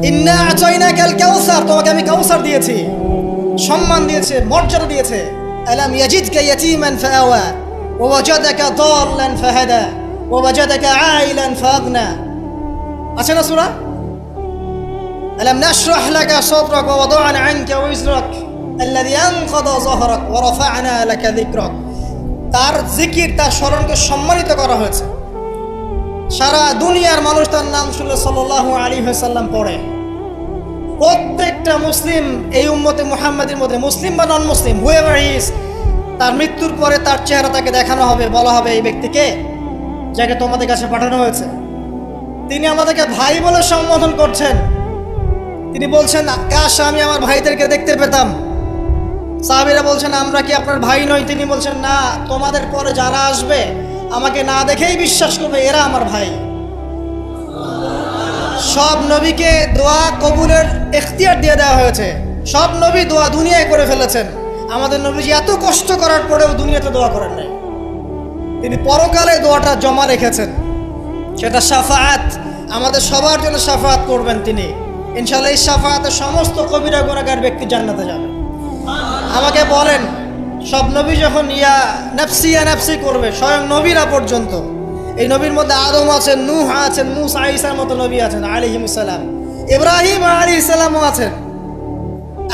ইন্না আতাইনাকাল কাউসার, তোমাকে আমি কাউসার দিয়েছি, সম্মান দিয়েছে, মর্যাদা দিয়েছে। আলাম ইয়াজিদকা ইয়াতীমান ফাআওয়া ওয়া ওয়াজাদাকা দাল্লান ফাহাদা ওয়া ওয়াজাদাকা আইলান ফাগনা। আছে না সূরা? আলাম নাশরাহ লাকা সাদরাক ওয়া ওয়াদা'না আনকা ওয়িজরাক আল্লাযী আনকাযা যাহরাক ওয়া রাফা'না লাকা যিকরাক। তার জিকির, তার স্মরণকে সম্মানিত করা হয়েছে। সারা দুনিয়ার মানুষ তার নাম শুনলে সাল্লাল্লাহু আলাইহি ওয়াসাল্লাম পড়ে। প্রত্যেকটা মুসলিম এই উম্মতে মুহাম্মাদের মধ্যে, মুসলিম বা নন মুসলিম, হুয়েভার হি ইজ, তার মৃত্যুর পরে তার চেহারা তাকে দেখানো হবে, বলা হবে এই ব্যক্তিকে যাকে তোমাদের কাছে পাঠানো হয়েছে। তিনি আমাদেরকে ভাই বলে সম্বোধন করছেন। তিনি বলছেন, কাশ আমি আমার ভাইদেরকে দেখতে পেতাম। সাহাবীরা বলছেন, আমরা কি আপনার ভাই নই? তিনি বলছেন, না, তোমাদের পরে যারা আসবে আমাকে না দেখেই বিশ্বাস করবে এরা আমার ভাই। সব নবীকে দোয়া কবুলের এখতিয়ার দিয়ে দেওয়া হয়েছে। সব নবী দোয়া দুনিয়ায় করে ফেলেছেন। আমাদের নবীজি এত কষ্ট করার পরেও দুনিয়াতে দোয়া করেন নাই। তিনি পরকালে দোয়াটা জমা রেখেছেন, সেটা শাফাআত, আমাদের সবার জন্য শাফাআত করবেন তিনি। ইনশাআল্লাহ এই শাফাআতে সমস্ত কবিরা গুনাহগার ব্যক্তি জান্নাতে যাবে। আমাকে বলেন, সব নবী যখন ইয়া নাফসি করবে, স্বয়ং নবীরা পর্যন্ত, এই নবীর মধ্যে আদম আছেন, নূহ আছেন, মূসা ঈসার মতো নবী আছেন আলাইহিমুস সালাম, ইব্রাহিম আলাইহিস সালামও আছেন,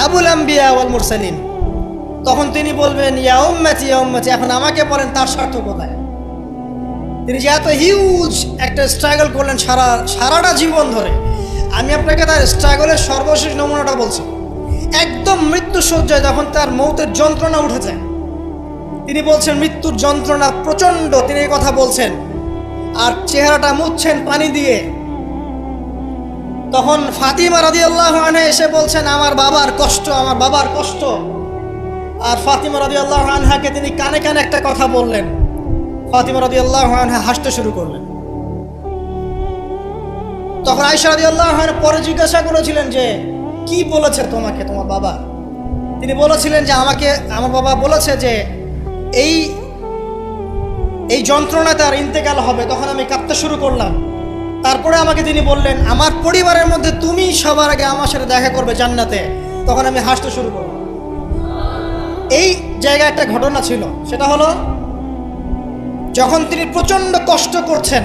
আবুল আম্বিয়া ওয়াল মুরসালিন। তখন তিনি বলবেন, ইয়া উম্মতি ইয়া উম্মতি। এখন আমাকে বলেন, তার স্বার্থ কোথায়? তিনি যে এত হিউজ একটা স্ট্রাগল করলেন সারাটা জীবন ধরে, আমি আপনাকে তার স্ট্রাগলের সর্বশেষ নমুনাটা বলছি। একদম মৃত্যু শয্যায় যখন তার মৌতের যন্ত্রণা উঠেছে, তিনি বলছেন মৃত্যুর যন্ত্রণা প্রচণ্ড, তিনি এই কথা বলছেন আর চেহারাটা মুছছেন পানি দিয়ে। তখন ফাতিমা রাদিয়াল্লাহু আনহা এসে বলছেন, আমার বাবার কষ্ট, আমার বাবার কষ্ট। আর ফাতিমা রাদিয়াল্লাহু আনহাকে তিনি কানে কানে একটা কথা বললেন। ফাতিমা রাদিয়াল্লাহু আনহা হাসতে শুরু করলেন। তখন আয়েশা রাদিয়াল্লাহু আনহা পরে জিজ্ঞাসা করেছিলেন যে, কি বলেছে তোমাকে তোমার বাবা? তিনি বলেছিলেন যে, আমাকে আমার বাবা বলেছে যে এই যন্ত্রণা তার ইন্তেকাল হবে। তখন আমি কাঁদতে শুরু করলাম। তারপরে আমাকে তিনি বললেন, আমার পরিবারের মধ্যে তুমি সবার আগে আমার সাথে দেখা করবে জান্নাতে। তখন আমি হাসতে শুরু করলাম। এই জায়গায় একটা ঘটনা ছিল, সেটা হলো যখন তিনি প্রচণ্ড কষ্ট করছেন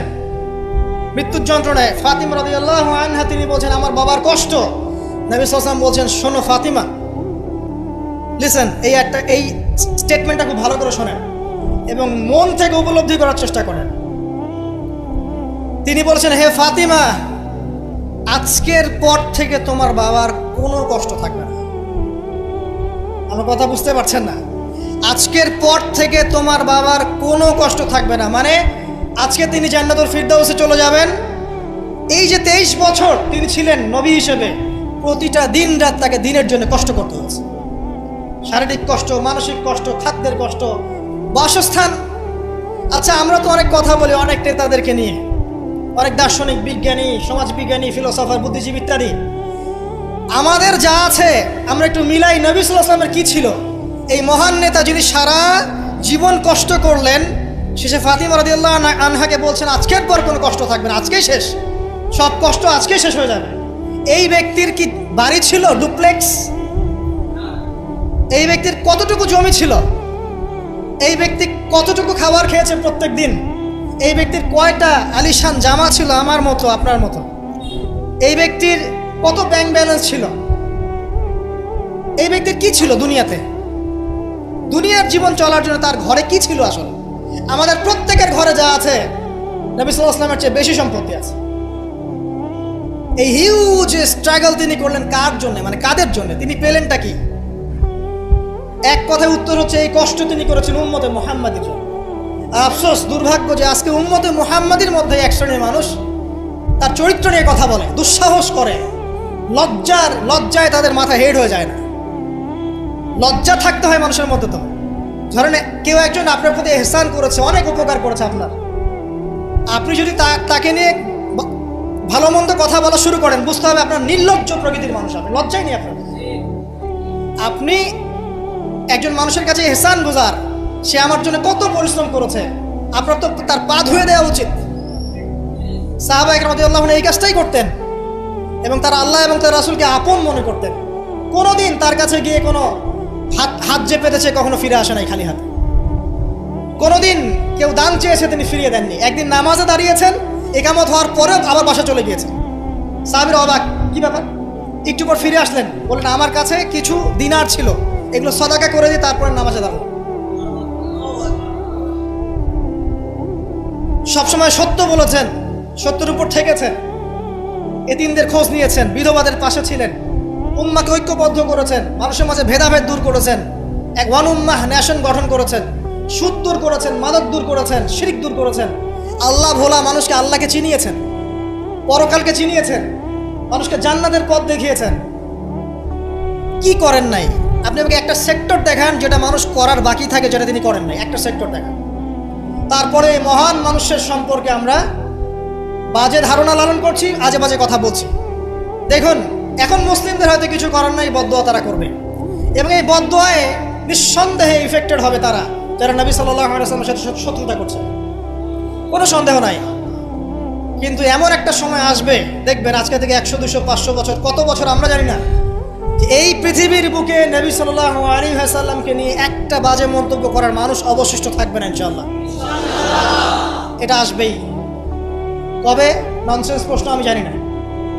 মৃত্যুর যন্ত্রণায়, ফাতিমা রাদিয়াল্লাহু আনহা তিনি বলছেন, আমার বাবার কষ্ট। নবী সাল্লাল্লাহু আলাইহি ওয়াসাল্লাম বলছেন, শোনো ফাতিমা, লিসেন, এই স্টেটমেন্টটা খুব ভালো করে শোনেন এবং মন থেকে উপলব্ধি করার চেষ্টা করেন। তিনি বলছেন, হে ফাতিমা, আজকের পর থেকে তোমার বাবার কোনো কষ্ট থাকবে না। আমার কথা বুঝতে পারছেন না? আজকের পর থেকে তোমার বাবার কোনো কষ্ট থাকবে না, মানে আজকে তিনি জান্নাতুল ফিরদাউসে চলে যাবেন। এই যে 23 বছর তিনি ছিলেন নবী হিসেবে, প্রতিটা দিন রাত তাকে দিনের জন্য কষ্ট করতে হয়েছে। শারীরিক কষ্ট, মানসিক কষ্ট, খাদ্যের কষ্ট, বাসস্থান। আচ্ছা, আমরা তো অনেক কথা বলি অনেক নেতাদেরকে নিয়ে, অনেক দার্শনিক, বিজ্ঞানী, সমাজবিজ্ঞানী, ফিলোসফার, বুদ্ধিজীবী ইত্যাদি। আমাদের যা আছে আমরা একটু মিলাই। নবী সাল্লাল্লাহু আলাইহি ওয়াসাল্লামের কি ছিল? এই মহান নেতা যিনি সারা জীবন কষ্ট করলেন, শেষে ফাতিমা রাদিয়াল্লাহু আনহাকে বলছেন, আজকের পর কোনো কষ্ট থাকবে না, আজকেই শেষ, সব কষ্ট আজকেই শেষ হয়ে যাবে। এই ব্যক্তির কি বাড়ি ছিল ডুপ্লেক্স? এই ব্যক্তির কতটুকু জমি ছিল? এই ব্যক্তি কতটুকু খাবার খেয়েছে প্রত্যেক দিন? এই ব্যক্তির কয়টা আলিশান জামা ছিল আমার মতো, আপনার মতো? এই ব্যক্তির কত ব্যাংক ব্যালেন্স ছিল? এই ব্যক্তির কি ছিল দুনিয়াতে? দুনিয়ার জীবন চলার জন্য তার ঘরে কি ছিল আসলে? আমাদের প্রত্যেকের ঘরে যা আছে, নবী সাল্লাল্লাহু আলাইহি ওয়াসাল্লামের চেয়ে বেশি সম্পত্তি আছে। এই হিউজ স্ট্রাগল তিনি করলেন কার জন্য, মানে কাদের জন্য? তিনি পেলেনটা কি? এক কথায় উত্তর হচ্ছে, এই কষ্ট তিনি করেছেন উম্মতে মুহাম্মাদির জন্য। আফসোস, দুর্ভাগ্য যে আজকে উম্মতে মুহাম্মাদির মধ্যে এক শ্রেণীর মানুষ তার চরিত্র নিয়ে কথা বলে, দুঃসাহস করে, লজ্জায় তাদের মাথা হেড হয়ে যায় না। লজ্জা থাকতে হয় মানুষের মধ্যে। তো ধরেন কেউ একজন আপনার প্রতি ইহসান করেছে, অনেক উপকার করেছে আপনার, আপনি যদি তাকে নিয়ে ভালো মন্দ কথা বলা শুরু করেন, বুঝতে হবে আপনার নির্লজ্জ প্রকৃতির মানুষ, আপনি লজ্জাই নেই আপনার। আপনি একজন মানুষের কাছে ইহসান বোঝার, সে আমার জন্য কত পরিশ্রম করেছে, আপনার তো তার পা ধুয়ে দেওয়া উচিত। সাহাবা একরাম রাদিয়াল্লাহু আনহুম এই কাজটাই করতেন। এবং তারা আল্লাহ এবং তার রাসূলকে আপন মনে করতেন। কোনোদিন তার কাছে গিয়ে কোনো হাত যে পেতেছে কখনো ফিরে আসে নাই খালি হাতে। কোনোদিন কেউ দান চেয়েছে তিনি ফিরিয়ে দেননি। একদিন নামাজে দাঁড়িয়েছেন, ইকামত হওয়ার পরেও আবার বাসা চলে গিয়েছেন। সাহাবীরা অবাক, কি ব্যাপার? একটু পর ফিরে আসলেন, বললেন আমার কাছে কিছু দিনার ছিল, এগুলো সদাকা করে দিয়ে তারপরে নামাজে দাঁড়াবো। সবসময় সত্য বলেছেন, সত্যের উপর ঠেকেছেন, এতিমদের খোঁজ নিয়েছেন, বিধবাদের পাশে ছিলেন, উম্মাকে ঐক্যবদ্ধ করেছেন, মানুষের মাঝে ভেদাভেদ দূর করেছেন, এক ওয়ান উম্মাহ ন্যাশন গঠন করেছেন, সুদ দূর করেছেন, মাদক দূর করেছেন, শিরক দূর করেছেন, আল্লাহ ভোলা মানুষকে আল্লাহকে চিনিয়েছেন, পরকালকে চিনিয়েছেন, মানুষকে জান্নাতের পথ দেখিয়েছেন। কি করেন নাই? আপনি আমাকে একটা সেক্টর দেখান যেটা মানুষ করার বাকি থাকে, যেটা তিনি করেন নাই, একটা সেক্টর দেখান। তারপরে মহান মানুষের সম্পর্কে আমরা বাজে ধারণা লালন করছি, আজে বাজে কথা বলছি। দেখুন, এখন মুসলিমদের হয়তো কিছু করার নাই, বদদোয়া তারা করবে, এবং এই বদদোয়ায় নিঃসন্দেহে ইফেক্টেড হবে তারা যারা নবী সাল্লাল্লাহু আলাইহি ওয়াসাল্লামের সাথে শত্রুতা করছে, কোনো সন্দেহ নাই। কিন্তু এমন একটা সময় আসবে, দেখবেন আজকে থেকে 100, 200, 500 বছর, কত বছর আমরা জানি না, এই পৃথিবীর বুকে নবী সাল্লাল্লাহু আলাইহি ওয়াসাল্লামকে নিয়ে একটা বাজে মন্তব্য করার মানুষ অবশিষ্ট থাকবে না ইনশাআল্লাহ। এটা আসবেই। কবে? ননসেন্স প্রশ্ন, আমি জানি না,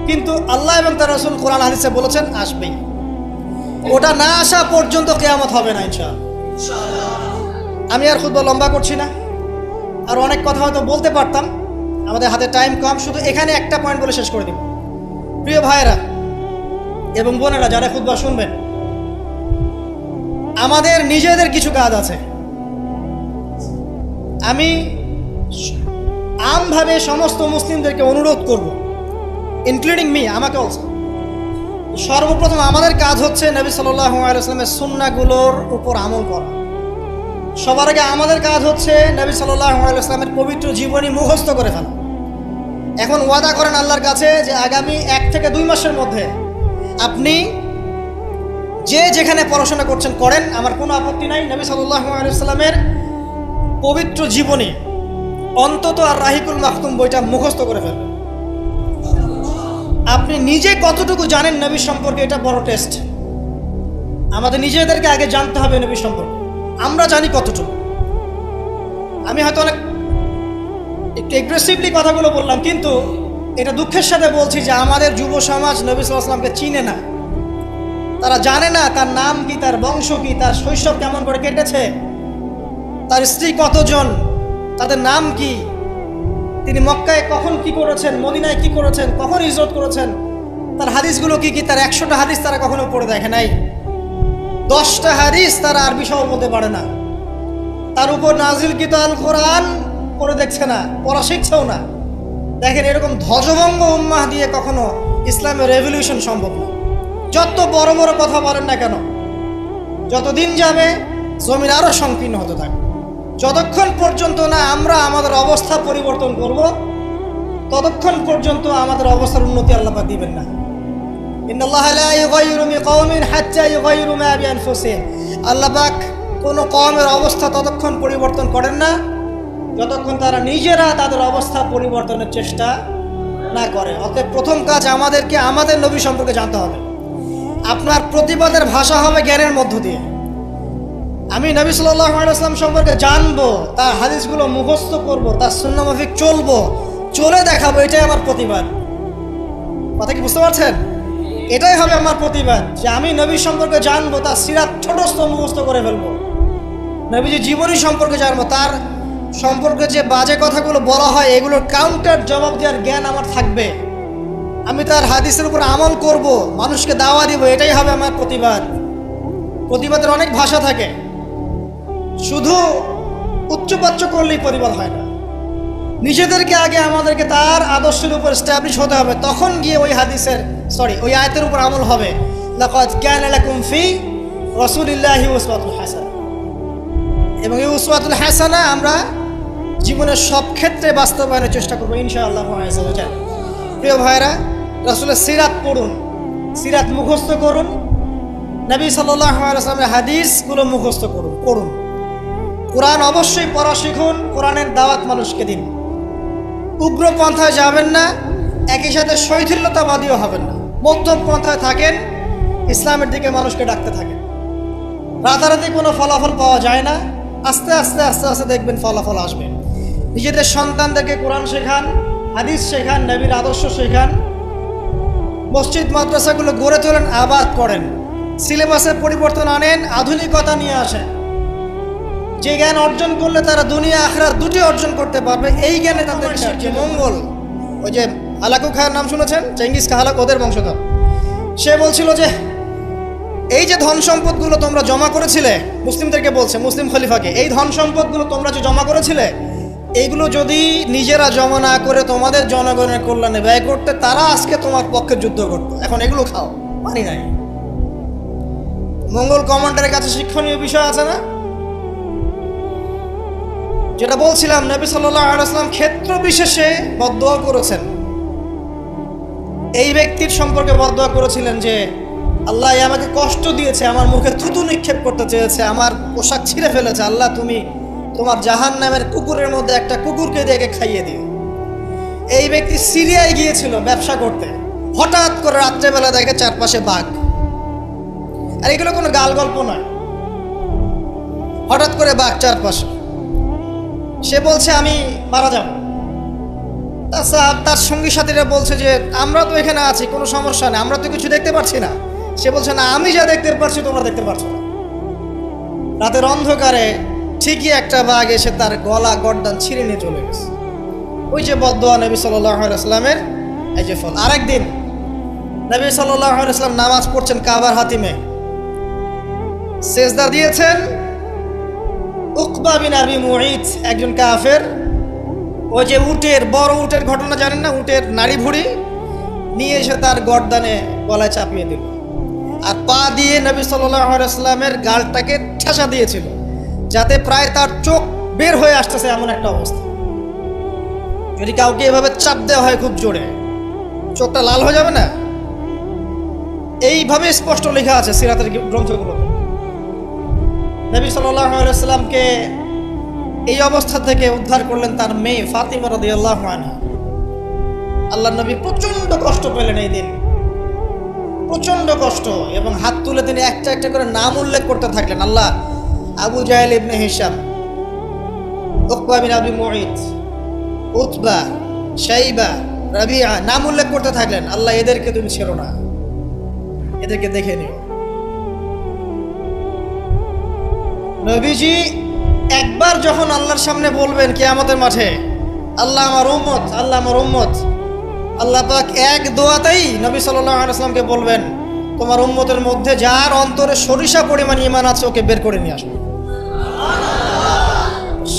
কিন্তু আল্লাহ এবং তার রাসূল কোরআন হাদিসে বলেছেন আসবেই। ওটা না আসা পর্যন্ত কিয়ামত হবে না ইনশাআল্লাহ। আমি আর খুতবা লম্বা করছি না, আর অনেক কথা হয়তো বলতে পারতাম, আমাদের হাতে টাইম কম, শুধু এখানে একটা পয়েন্ট বলে শেষ করে দিব। প্রিয় ভাইয়েরা এবং বোনেরা যারা খুতবা শুনবেন, আমাদের নিজেদের কিছু কাজ আছে। আমি আমভাবে সমস্ত মুসলিমদেরকে অনুরোধ করব, ইনক্লুডিং মি, আমাকে অলসো। সর্বপ্রথম আমাদের কাজ হচ্ছে নবী সাল্লাল্লাহু আলাইহি ওয়াসাল্লামের সুন্নাহগুলোর উপর আমল করা। সবার আগে আমাদের কাজ হচ্ছে নবী সাল্লাল্লাহু আলাইহি ওয়াসাল্লামের পবিত্র জীবনী মুখস্থ করে ফেলা। এখন ওয়াদা করেন আল্লাহর কাছে যে আগামী 1 থেকে 2 মাসের মধ্যে আপনি যে যেখানে পড়াশোনা করছেন করেন, আমার কোনো আপত্তি নাই। নবী সাল্লাল্লাহু আলাইহি ওয়াসাল্লামের পবিত্র জীবনী অন্তত আর রাহিকুল মাখতুম বইটা মুখস্থ করে ফেলবেন। আপনি নিজে কতটুকু জানেন নবী সম্পর্কে, এটা বড় টেস্ট। আমাদের নিজেদেরকে আগে জানতে হবে নবী সম্পর্কে, আমরা জানি কতটুকু। আমি হয়তো অনেক একটু এগ্রেসিভলি কথাগুলো বললাম, কিন্তু এটা দুঃখের সাথে বলছি যে আমাদের যুব সমাজ নবী সাল্লাল্লাহু আলাইহি ওয়াসাল্লামকে চিনে না। তারা জানে না তার নাম কি, তার বংশ কি, তার শৈশব কেমন করে কেটেছে, তার স্ত্রী কতজন, তাদের নাম কি, তিনি মক্কায় কখন কি করেছেন, মদিনায় কি করেছেন, কখন হিজরত করেছেন, তার হাদিসগুলো কি কি। তার 100টা হাদিস তারা কখনো পড়ে দেখে নাই, 10টা হাদিস তারা আরবি সহ বলতে পারে না, তার উপর নাজিলকৃত আল কোরআন পড়ে দেখছে না, পড়া শিখছেও না। দেখেন, এরকম ধ্বজভঙ্গ উম্মাহ দিয়ে কখনো ইসলামের রেভলিউশন সম্ভব না। যত বড় বড় কথা বলেন না কেন, যতদিন যাবে জমিন আরো সংকীর্ণ হতে থাকবে। যতক্ষণ পর্যন্ত না আমরা আমাদের অবস্থা পরিবর্তন করব, ততক্ষণ পর্যন্ত আমাদের অবস্থার উন্নতি আল্লাহ পাক দিবেন না। ইন্নাল্লাহা লা ইউগাইয়িরু বিকাওমিন হাত্তা ইউগাইয়িরু মা বিআনফুসিহিম। আল্লাহ পাক কোনো কওমের অবস্থা ততক্ষণ পরিবর্তন করেন না যতক্ষণ তারা নিজেরা তাদের অবস্থা পরিবর্তনের চেষ্টা না করে। অতএব প্রথম কাজ আমাদেরকে আমাদের নবী সম্পর্কে জানতে হবে। আপনার প্রতিবাদের ভাষা হবে জ্ঞানের মধ্য দিয়ে। আমি নবী সাল্লাল্লাহু আলাইহি ওয়াসাল্লাম সম্পর্কে জানবো, তার হাদিসগুলো মুখস্থ করব, তার সুন্নাহ মাফিক চলবো, চলে দেখাবো, এটাই আমার প্রতিবাদ। কথা কি বুঝতে পারছেন? এটাই হবে আমার প্রতিবাদ, যে আমি নবী সম্পর্কে জানবো, তার সিরাত ছোটস্থ মুখস্থ করে ফেলবো, নবীজি জীবনী সম্পর্কে জানবো, তার সম্পর্কে যে বাজে কথাগুলো বলা হয় এগুলোর কাউন্টার জবাব দেওয়ার জ্ঞান আমার থাকবে। আমি তার হাদিসের উপর আমল করব, মানুষকে দাওয়া দিব, এটাই হবে আমার প্রতিবাদ। প্রতিবাদের অনেক ভাষা থাকে, শুধু উচ্চবাচ্য করলেই প্রতিবাদ হয় না। নিজেদেরকে আগে আমাদেরকে তার আদর্শের উপর এস্টাবলিশ হতে হবে, তখন গিয়ে ওই আয়াতের উপর আমল হবে। লাকাদ কানা লাকুম ফি রাসূলিল্লাহি উসওয়াতুন হাসানাহ। এবং এই উসওয়াতুল হাসানাহ আমরা জীবনের সব ক্ষেত্রে বাস্তবায়নের চেষ্টা করবো ইনশাআল্লাহ আযজা ওয়া জাল। প্রিয় ভাইরা, রাসূলের সিরাত পড়ুন, সিরাত মুখস্থ করুন, নবী সাল্লাল্লাহু আলাইহি ওয়াসাল্লামের হাদিসগুলো মুখস্থ পড়ুন। কোরআন অবশ্যই পড়া শিখুন, কোরআনের দাওয়াত মানুষকে দিন। উগ্র পন্থায় যাবেন না, একই সাথে শৈথিল্যতাবাদীও হবেন না। মধ্যম পন্থায় থাকেন, ইসলামের দিকে মানুষকে ডাকতে থাকেন। রাতারাতি কোনো ফলাফল পাওয়া যায় না, আস্তে আস্তে আস্তে আস্তে দেখবেন ফলাফল আসবে। নিজেদের সন্তানদেরকে কোরআন শেখান, হাদিস শেখান, নবীর আদর্শ শেখান, মসজিদ মাদ্রাসাগুলো গড়ে তোলেন, আবাদ করেন, সিলেবাসের পরিবর্তন আনেন, আধুনিকতা নিয়ে আসেন। যে জ্ঞান অর্জন করলে তারা দুনিয়া আখিরাত দুটি অর্জন করতে পারবে, এই জ্ঞানে তাদের যে মঙ্গল। ওই যে হালাকু খায়ের নাম শুনেছেন, চেঙ্গিস খা হালাক, ওদের বংশধর। সে বলছিল যে এই যে ধন সম্পদগুলো তোমরা জমা করেছিলে, মুসলিমদেরকে বলছে, মুসলিম খলিফাকে, এই ধন সম্পদগুলো তোমরা যে জমা করেছিলে, এইগুলো যদি নিজেরা জমা না করে তোমাদের জনগণের কল্যাণে ব্যয় করতে, তারা আজকে তোমার পক্ষে যুদ্ধ করতো। এখন এগুলো খাও, পানি নাই। মঙ্গল কমান্ডারের কাছে শিক্ষণীয় বিষয় আছে না? যেটা বলছিলাম, নবী সাল্লাল্লাহু আলাইহি ওয়াসাল্লাম ক্ষেত্র বিশেষে বদদোয়া করেছেন। এই ব্যক্তির সম্পর্কে বদদোয়া করেছিলেন যে আল্লাহ আমাকে কষ্ট দিয়েছে, আমার মুখে থুতু নিক্ষেপ করতে চেয়েছে, আমার পোশাক ছিঁড়ে ফেলেছে, আল্লাহ তুমি তোমার জাহান্নামের কুকুরের মধ্যে একটা কুকুরকে দিয়ে খাইয়ে দিও। এই ব্যক্তি সিরিয়ায় গিয়েছিল ব্যবসা করতে, হঠাৎ করে রাত্রেবেলা দেখে চারপাশে বাঘ। আর এগুলো কোনো গাল গল্প নয়, হঠাৎ করে বাঘ চারপাশে। সে বলছে আমি মারা যাব। তার সঙ্গী সাথীরা বলছে যে আমরা তো এখানে আছি, কোনো সমস্যা নেই, আমরা তো কিছু দেখতে পাচ্ছি না। সে বলছে না, আমি যা দেখতে পাচ্ছি তোমরা দেখতে পারছো না। রাতের অন্ধকারে ঠিকই একটা বাঘ এসে তার গলা গর্দান ছিঁড়ে নিয়ে চলে গেছে। ওই যে বদদোয়া নবী সাল্লাল্লাহু আলাইহি ওয়াসাল্লামের, এই যে ফল। আরেকদিন নবী সাল্লাল্লাহু আলাইহি ওয়াসাল্লাম নামাজ পড়ছেন কাবার হাতিমে, সেজদা দিয়েছেন। উকবা বিন আবি মুঈত, একজন কাফের, ওই যে উটের, বড় উটের ঘটনা জানেন না, উটের নাড়ি ভুড়ি নিয়ে এসে তার গর্দানে গলায় চাপিয়ে দিল, আর পা দিয়ে নবী সাল্লাল্লাহু আলাইহি ওয়াসাল্লামের গালটাকে ঠেসা দিয়েছিল, যাতে প্রায় তার চোখ বের হয়ে আসতেছে এমন একটা অবস্থা। যদি কাউকে এভাবে চাপ দেওয়া হয় খুব জোরে, চোখটা লাল হয়ে যাবে না? এইভাবে স্পষ্ট লেখা আছে সিরাতের গ্রন্থগুলো। নবী সাল্লাল্লাহু আলাইহি ওয়াসাল্লামকে এই অবস্থা থেকে উদ্ধার করলেন তার মেয়ে ফাতিমা রাদিয়াল্লাহু আনহা। আল্লাহর নবী প্রচন্ড কষ্ট পেলেন এই দিন, প্রচন্ড কষ্ট, এবং হাত তুলে তিনি একটা একটা করে নাম উল্লেখ করতে থাকলেন। আল্লাহ আবু জাহেল ইবনে হিশাম, উকবা বিন আবি মুঈত, উতবা, শাইবা, রাবিআ, নাম উল্লেখ করতে থাকলেন। আল্লাহ এদেরকে তুমি ছেড়ো না, এদেরকে দেখে নিও। নবীজি একবার যখন আল্লাহর সামনে বলবেন কিয়ামতের মাঠে, আল্লাহ আমার উম্মত, আল্লাহ আমার উম্মত, আল্লাহ পাক এক দোয়াতেই নবী সাল্লাল্লাহু আলাইহি ওয়াসাল্লামকে বলবেন তোমার উম্মতের মধ্যে যার অন্তরে সরিষা পরিমাণ ঈমান আছে ওকে বের করে নিয়ে আসো।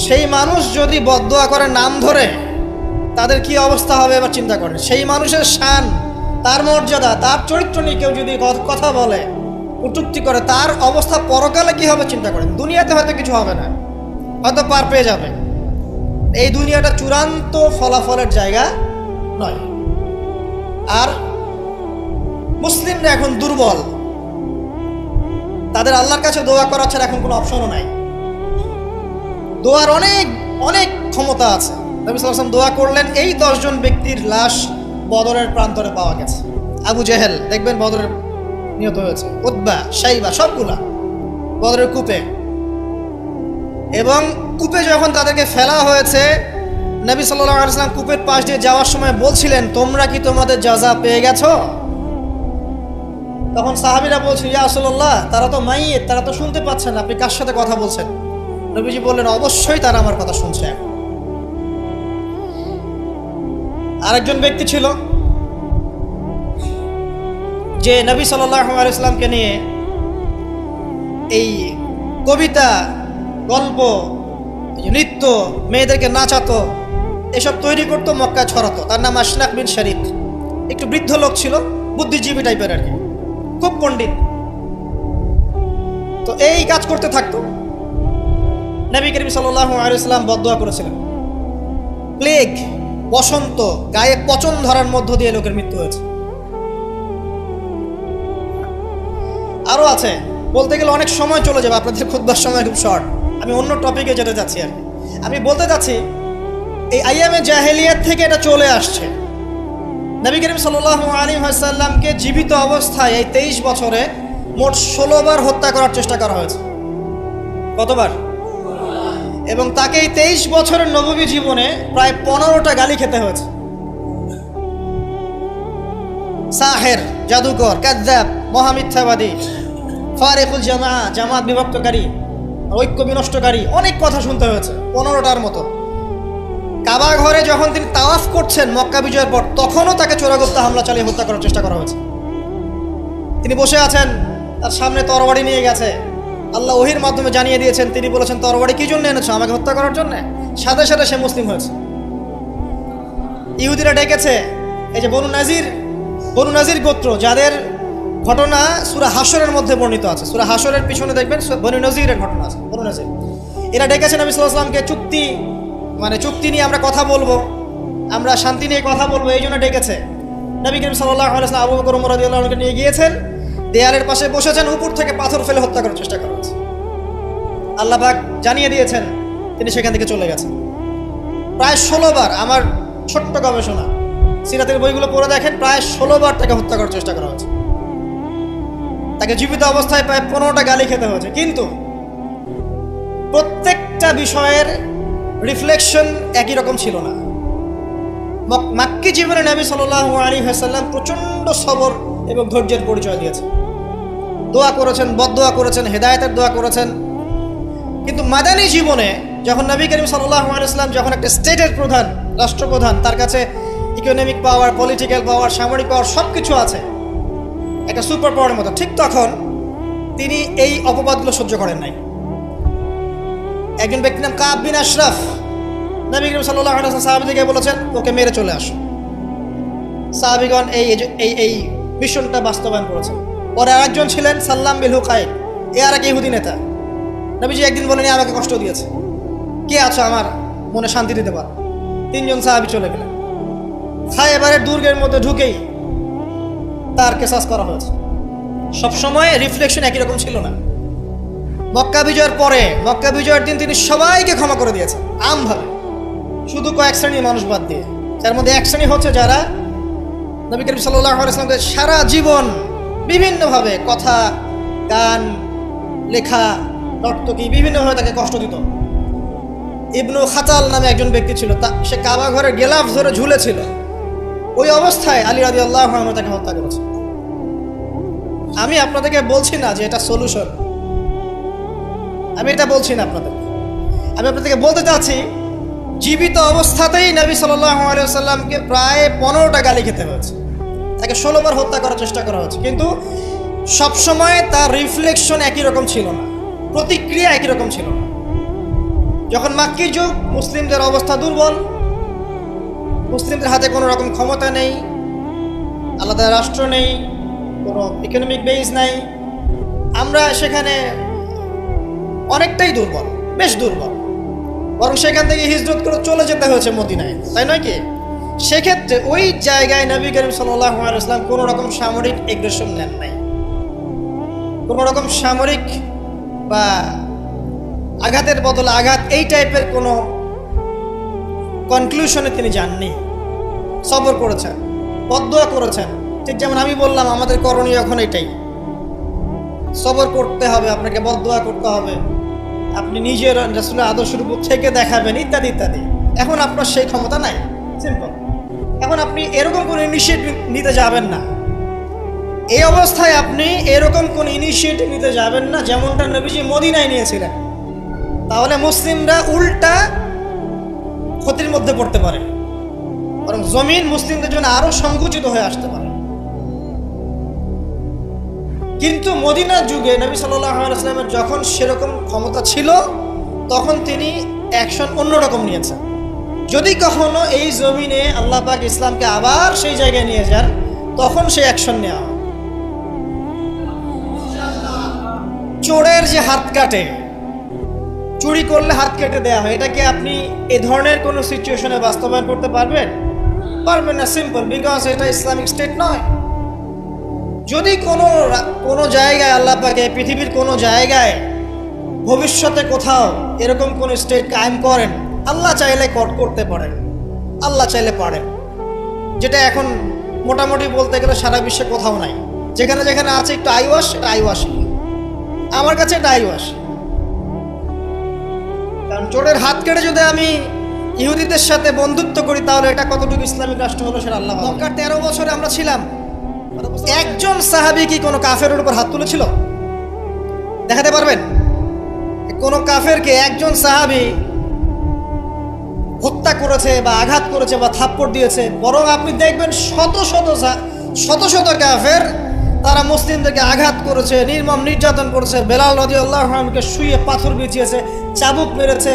সেই মানুষ যদি বদদোয়া করে নাম ধরে, তাদের কি অবস্থা হবে এবার চিন্তা করেন। সেই মানুষের শান, তার মর্যাদা, তার চরিত্র নিয়ে কেউ যদি কথা বলে, কটূক্তি করে, তার অবস্থা পরকালে কি হবে চিন্তা করেন। দুনিয়াতে হয়তো কিছু হবে না, হয়তো পার পেয়ে যাবে। এই দুনিয়াটা চূড়ান্ত ফলাফলের জায়গা নয়। আর মুসলিমরা এখন দুর্বল, তাদের আল্লাহর কাছে দোয়া করা ছাড়া এখন কোনো অপশনও নাই। দোয়ার অনেক অনেক ক্ষমতা আছে। নবী সাল্লাল্লাহু আলাইহি ওয়াসাল্লাম দোয়া করলেন, এই 10 জন ব্যক্তির লাশ বদরের প্রান্তরে পাওয়া গেছে। আবু জেহেল দেখবেন বদরের নিহত হয়েছে, উতবা, শাইবা, সবগুলা বদরের কূপে। এবং কূপে যখন তাদেরকে ফেলা হয়েছে, নবী সাল্লাল্লাহু আলাইহি ওয়াসাল্লাম কূপের পাশ দিয়ে যাওয়ার সময় বলছিলেন তোমরা কি তোমাদের জাযা পেয়ে গেছো? তখন সাহাবীরা বলছিল ইয়া রাসূলুল্লাহ, তারা তো মাইয়িত, তারা তো শুনতে পাচ্ছে না, আপনি কার সাথে কথা বলছেন? নবীজি বললেন অবশ্যই তারা আমার কথা শুনছে। আরেকজন ব্যক্তি ছিল যে নবী সাল্লাল্লাহু আলাইহি ওয়াসাল্লামকে নিয়ে এই কবিতা, গল্প, নৃত্য, মেয়েদেরকে নাচাতো, এসব তৈরি করতো, মক্কায় ছড়াতো। তার নাম আশনাক বিন শারিক। একটু বৃদ্ধ লোক ছিল, বুদ্ধিজীবী টাইপের আর কি, খুব পণ্ডিত। তো এই কাজ করতে থাকতো। নবী করিম সাল্লাল্লাহু আলাইহি ওয়াসাল্লাম বদদোয়া করেছিলেন, প্লেগ, বসন্ত, গায়ে পচন ধরার মধ্য দিয়ে লোকের মৃত্যু হয়েছে। আরো আছে, বলতে গেলে অনেক সময় চলে যাবে, আপনাদের খুতবার সময় খুব শর্ট। আমি অন্য টপিকে যেতে যাচ্ছি আর কি। আমি বলতে যাচ্ছি এই আইয়ামে জাহেলিয়াত থেকে এটা চলে আসছে। নবী করিম সাল্লাল্লাহু আলাইহি ওয়াসাল্লামকে জীবিত অবস্থায় এই 23 বছরে মোট 16 বার হত্যা করার চেষ্টা করা হয়েছে। কতবার? এবং তাকে এই 23 বছরের নববী জীবনে প্রায় 15টা গালি খেতে হয়েছে। সাহের, জাদুকর, কাযযাব, মহামিথ্যাবাদী, ফারিকুল জামাত বিভক্তকারী, ঐক্য বিনষ্টকারী, অনেক কথা শুনতে হয়েছে, 15টার মতো। কাবা ঘরে যখন তিনি তাওয়াফ করছেন মক্কা বিজয়ের পর, তখনও তাকে চোরাগোপ্তা হামলা চালিয়ে হত্যা করার চেষ্টা করা হয়েছে। তিনি বসে আছেন, তার সামনে তরবারি নিয়ে গেছে, আল্লাহ ওহির মাধ্যমে জানিয়ে দিয়েছেন, তিনি বলেছেন তরবারি কি জন্য এনেছো? আমাকে হত্যা করার জন্য। সাথে সাথে সে মুসলিম হয়েছে। ইহুদিরা ডেকেছে, এই যে বনু নাজির গোত্র, যাদের ঘটনা সূরা হাশরের মধ্যে বর্ণিত আছে, সূরা হাশরের পিছনে দেখবেন বনু নাজিরের ঘটনা আছে। বনু নাজির এরা ডেকেছে নবী সাল্লাল্লাহু আলাইহি ওয়াসাল্লামকে, চুক্তি নিয়ে আমরা কথা বলবো, আমরা শান্তি নিয়ে কথা বলবো, এই জন্য ডেকেছে। নবী করিম সাল্লাল্লাহু আলাইহি ওয়াসাল্লাম আবু বকর ওমর রাদিয়াল্লাহু আনহুকে নিয়ে গিয়েছেন, দেয়ালের পাশে বসেছেন, উপর থেকে পাথর ফেলে হত্যা করার চেষ্টা করা হয়েছে। আল্লাহ পাক জানিয়ে দিয়েছেন, তিনি সেখান থেকে চলে গেছেন। প্রায় 16 বার, আমার ছোট্ট গবেষণা, সিরাতের বইগুলো পড়ে দেখেন, প্রায় 16 বার তাকে হত্যা করার চেষ্টা করা হয়েছে। তাকে জীবিত অবস্থায় প্রায় 15টা গালি খেতে হয়েছে। কিন্তু প্রত্যেকটা বিষয়ের রিফ্লেকশন একই রকম ছিল না। মাক্কি জীবনে নবী সাল্লাল্লাহু আলাইহি ওয়াসাল্লাম প্রচণ্ড সবর এবং ধৈর্যের পরিচয় দিয়েছেন। দোয়া করেছেন, বদদোয়া করেছেন, হেদায়েতের দোয়া করেছেন। কিন্তু মাদানী জীবনে যখন নবী করিম সাল্লাল্লাহু আলাইহি ওয়াসাল্লাম যখন একটা স্টেটের প্রধান, রাষ্ট্রপ্রধান, তার কাছে ইকোনমিক পাওয়ার, পলিটিক্যাল পাওয়ার, সামরিক পাওয়ার সব কিছু আছে, একটা সুপার পাওয়ারের মতো, ঠিক তখন তিনি এই অপবাদগুলো সহ্য করেন নাই। একজন ব্যক্তির নাম কাব বিন আশরাফ, নবী করিম সাল্লাল্লাহু আলাইহি ওয়াসাল্লাম সাহাবীদেরকে বলেছেন, ওকে মেরে চলে আসো। সাহাবীগণ এই মিশনটা বাস্তবায়ন করেছেন। পরে আরেকজন ছিলেন সাল্লাম বিল হুকাইক, এ আর এক ইহুদি নেতা। নবীজি একদিন বলেন, আমাকে কষ্ট দিয়েছে, কে আছো আমার মনে শান্তি দিতে পারো? 3 জন সাহাবী চলে গেলেন। খায়বারের দুর্গের মধ্যে ঢুকেই তার কেসাস করা হয়েছে। সবসময় রিফ্লেকশন একই রকম ছিল না। মক্কা বিজয়ের পরে, মক্কা বিজয়ের দিন তিনি সবাইকে ক্ষমা করে দিয়েছেন আমভাবে, শুধু কয়েক শ্রেণীর মানুষ বাদ দিয়ে। যার মধ্যে এক শ্রেণী হচ্ছে যারা নবী করিম সাল্লাল্লাহু আলাইহি ওয়াসাল্লামকে সারা জীবন বিভিন্নভাবে কথা, গান, লেখা, নর্তকী বিভিন্নভাবে তাকে কষ্ট দিত। ইবনু খাতাল নামে একজন ব্যক্তি ছিল, সে কাবা ঘরে গেলাফ ধরে ঝুলেছিল। ওই অবস্থায় আলী রাদিয়াল্লাহু আনহু তাকে হত্যা করেছে। আমি আপনাদেরকে বলছি না যে এটা সলিউশন, আমি এটা বলছি না আপনাদেরকে। আমি আপনাদেরকে বলতে চাচ্ছি, জীবিত অবস্থাতেই নবী সাল্লাল্লাহু আলাইহি ওয়াসাল্লামকে প্রায় 15টা গালি খেতে হয়েছে, তাকে 16 বার হত্যা করার চেষ্টা করা হয়েছে। কিন্তু সবসময় তার রিফ্লেকশন একই রকম ছিল না, প্রতিক্রিয়া একই রকম ছিল না। যখন মাক্কি যুগ, মুসলিমদের অবস্থা দুর্বল, মুসলিমদের হাতে কোনো রকম ক্ষমতা নেই, আলাদা রাষ্ট্র নেই, কোনো ইকোনমিক বেস নাই, আমরা সেখানে অনেকটাই দুর্বল, বেশ দুর্বল। বরং সেখান থেকে হিজরত করে চলে যেতে হয়েছে মদিনায়, তাই নয় কি? সেক্ষেত্রে ওই জায়গায় নবী করিম সাল্লাল্লাহু আলাইহি ওয়াসাল্লাম কোনো রকম সামরিক এগ্রেশন নেন নাই, কোনো রকম সামরিক বা আঘাতের বদলে আঘাত, এই টাইপের কোনো কনক্লুশনে তিনি যাননি। সবর করেছেন, বদদোয়া করেছেন। ঠিক যেমন আমি বললাম, আমাদের করণীয় এখন এটাই, সবর করতে হবে, আপনাকে বদদোয়া করতে হবে, আপনি নিজের রাসূলের আদর্শের উপর থেকে দেখাবেন, ইত্যাদি ইত্যাদি। এখন আপনার সেই ক্ষমতা নাই, সিম্পল। এখন আপনি এরকম কোনো ইনিশিয়েটিভ নিতে যাবেন না। এই অবস্থায় আপনি এরকম কোনো ইনিশিয়েটিভ নিতে যাবেন না যেমনটা নবীজি মদিনায় নিয়েছিলেন। তাহলে মুসলিমরা উল্টা ক্ষতির মধ্যে পড়তে পারে, বরং জমিন মুসলিমদের জন্য আরো সংকুচিত হয়ে আসতে পারে। কিন্তু মদিনার যুগে নবী সাল্লাল্লাহু আলাইহি ওয়াসাল্লামের যখন সেরকম ক্ষমতা ছিল, তখন তিনি অ্যাকশন অন্যরকম নিয়েছেন। যদি কখনো এই জমিনে আল্লাহ পাক ইসলামকে আবার সেই জায়গায় নিয়ে যান, তখন সেই অ্যাকশন নেওয়া হয়। চোরের যে হাত কাটে, চুরি করলে হাত কেটে দেওয়া হয়, এটাকে আপনি এ ধরনের কোনো সিচুয়েশনে বাস্তবায়ন করতে পারবেন? পারবেন না, সিম্পল, বিকজ এটা ইসলামিক স্টেট নয়। যদি কোনো জায়গায় আল্লাহ পাকে, পৃথিবীর কোনো জায়গায় ভবিষ্যতে কোথাও এরকম কোন স্টেট কায়েম করেন, আল্লাহ চাইলে করতে পারেন, আল্লাহ চাইলে পারেন। যেটা এখন মোটামুটি বলতে গেলে সারা বিশ্বে কোথাও নাই। যেখানে যেখানে আছে একটু আইওয়াস, এটা আইওয়াসি। আমার কাছে এটা আইওয়াসি। কারণ চোরের হাত কেটে যদি আমি ইহুদিদের সাথে বন্ধুত্ব করি, তাহলে এটা কতটুকু ইসলামিক রাষ্ট্র হলো সেটা আল্লাহ। মক্কার 13 বছরে আমরা ছিলাম, একজন সাহাবী কি কোনো কাফেরের উপর হাত তুলেছিল? দেখাতে পারবেন? কোন কাফেরকে একজন সাহাবী হত্যা করেছে বা আঘাত করেছে বা থাপ্পড় দিয়েছে? বরং আপনি দেখবেন শত শত কাফের তারা মুসলিমদেরকে আঘাত করেছে, নির্মম নির্যাতন করেছে। বেলাল রাদিয়াল্লাহু আনহুকে শুয়ে পাথর বিছিয়েছে, চাবুক মেরেছে,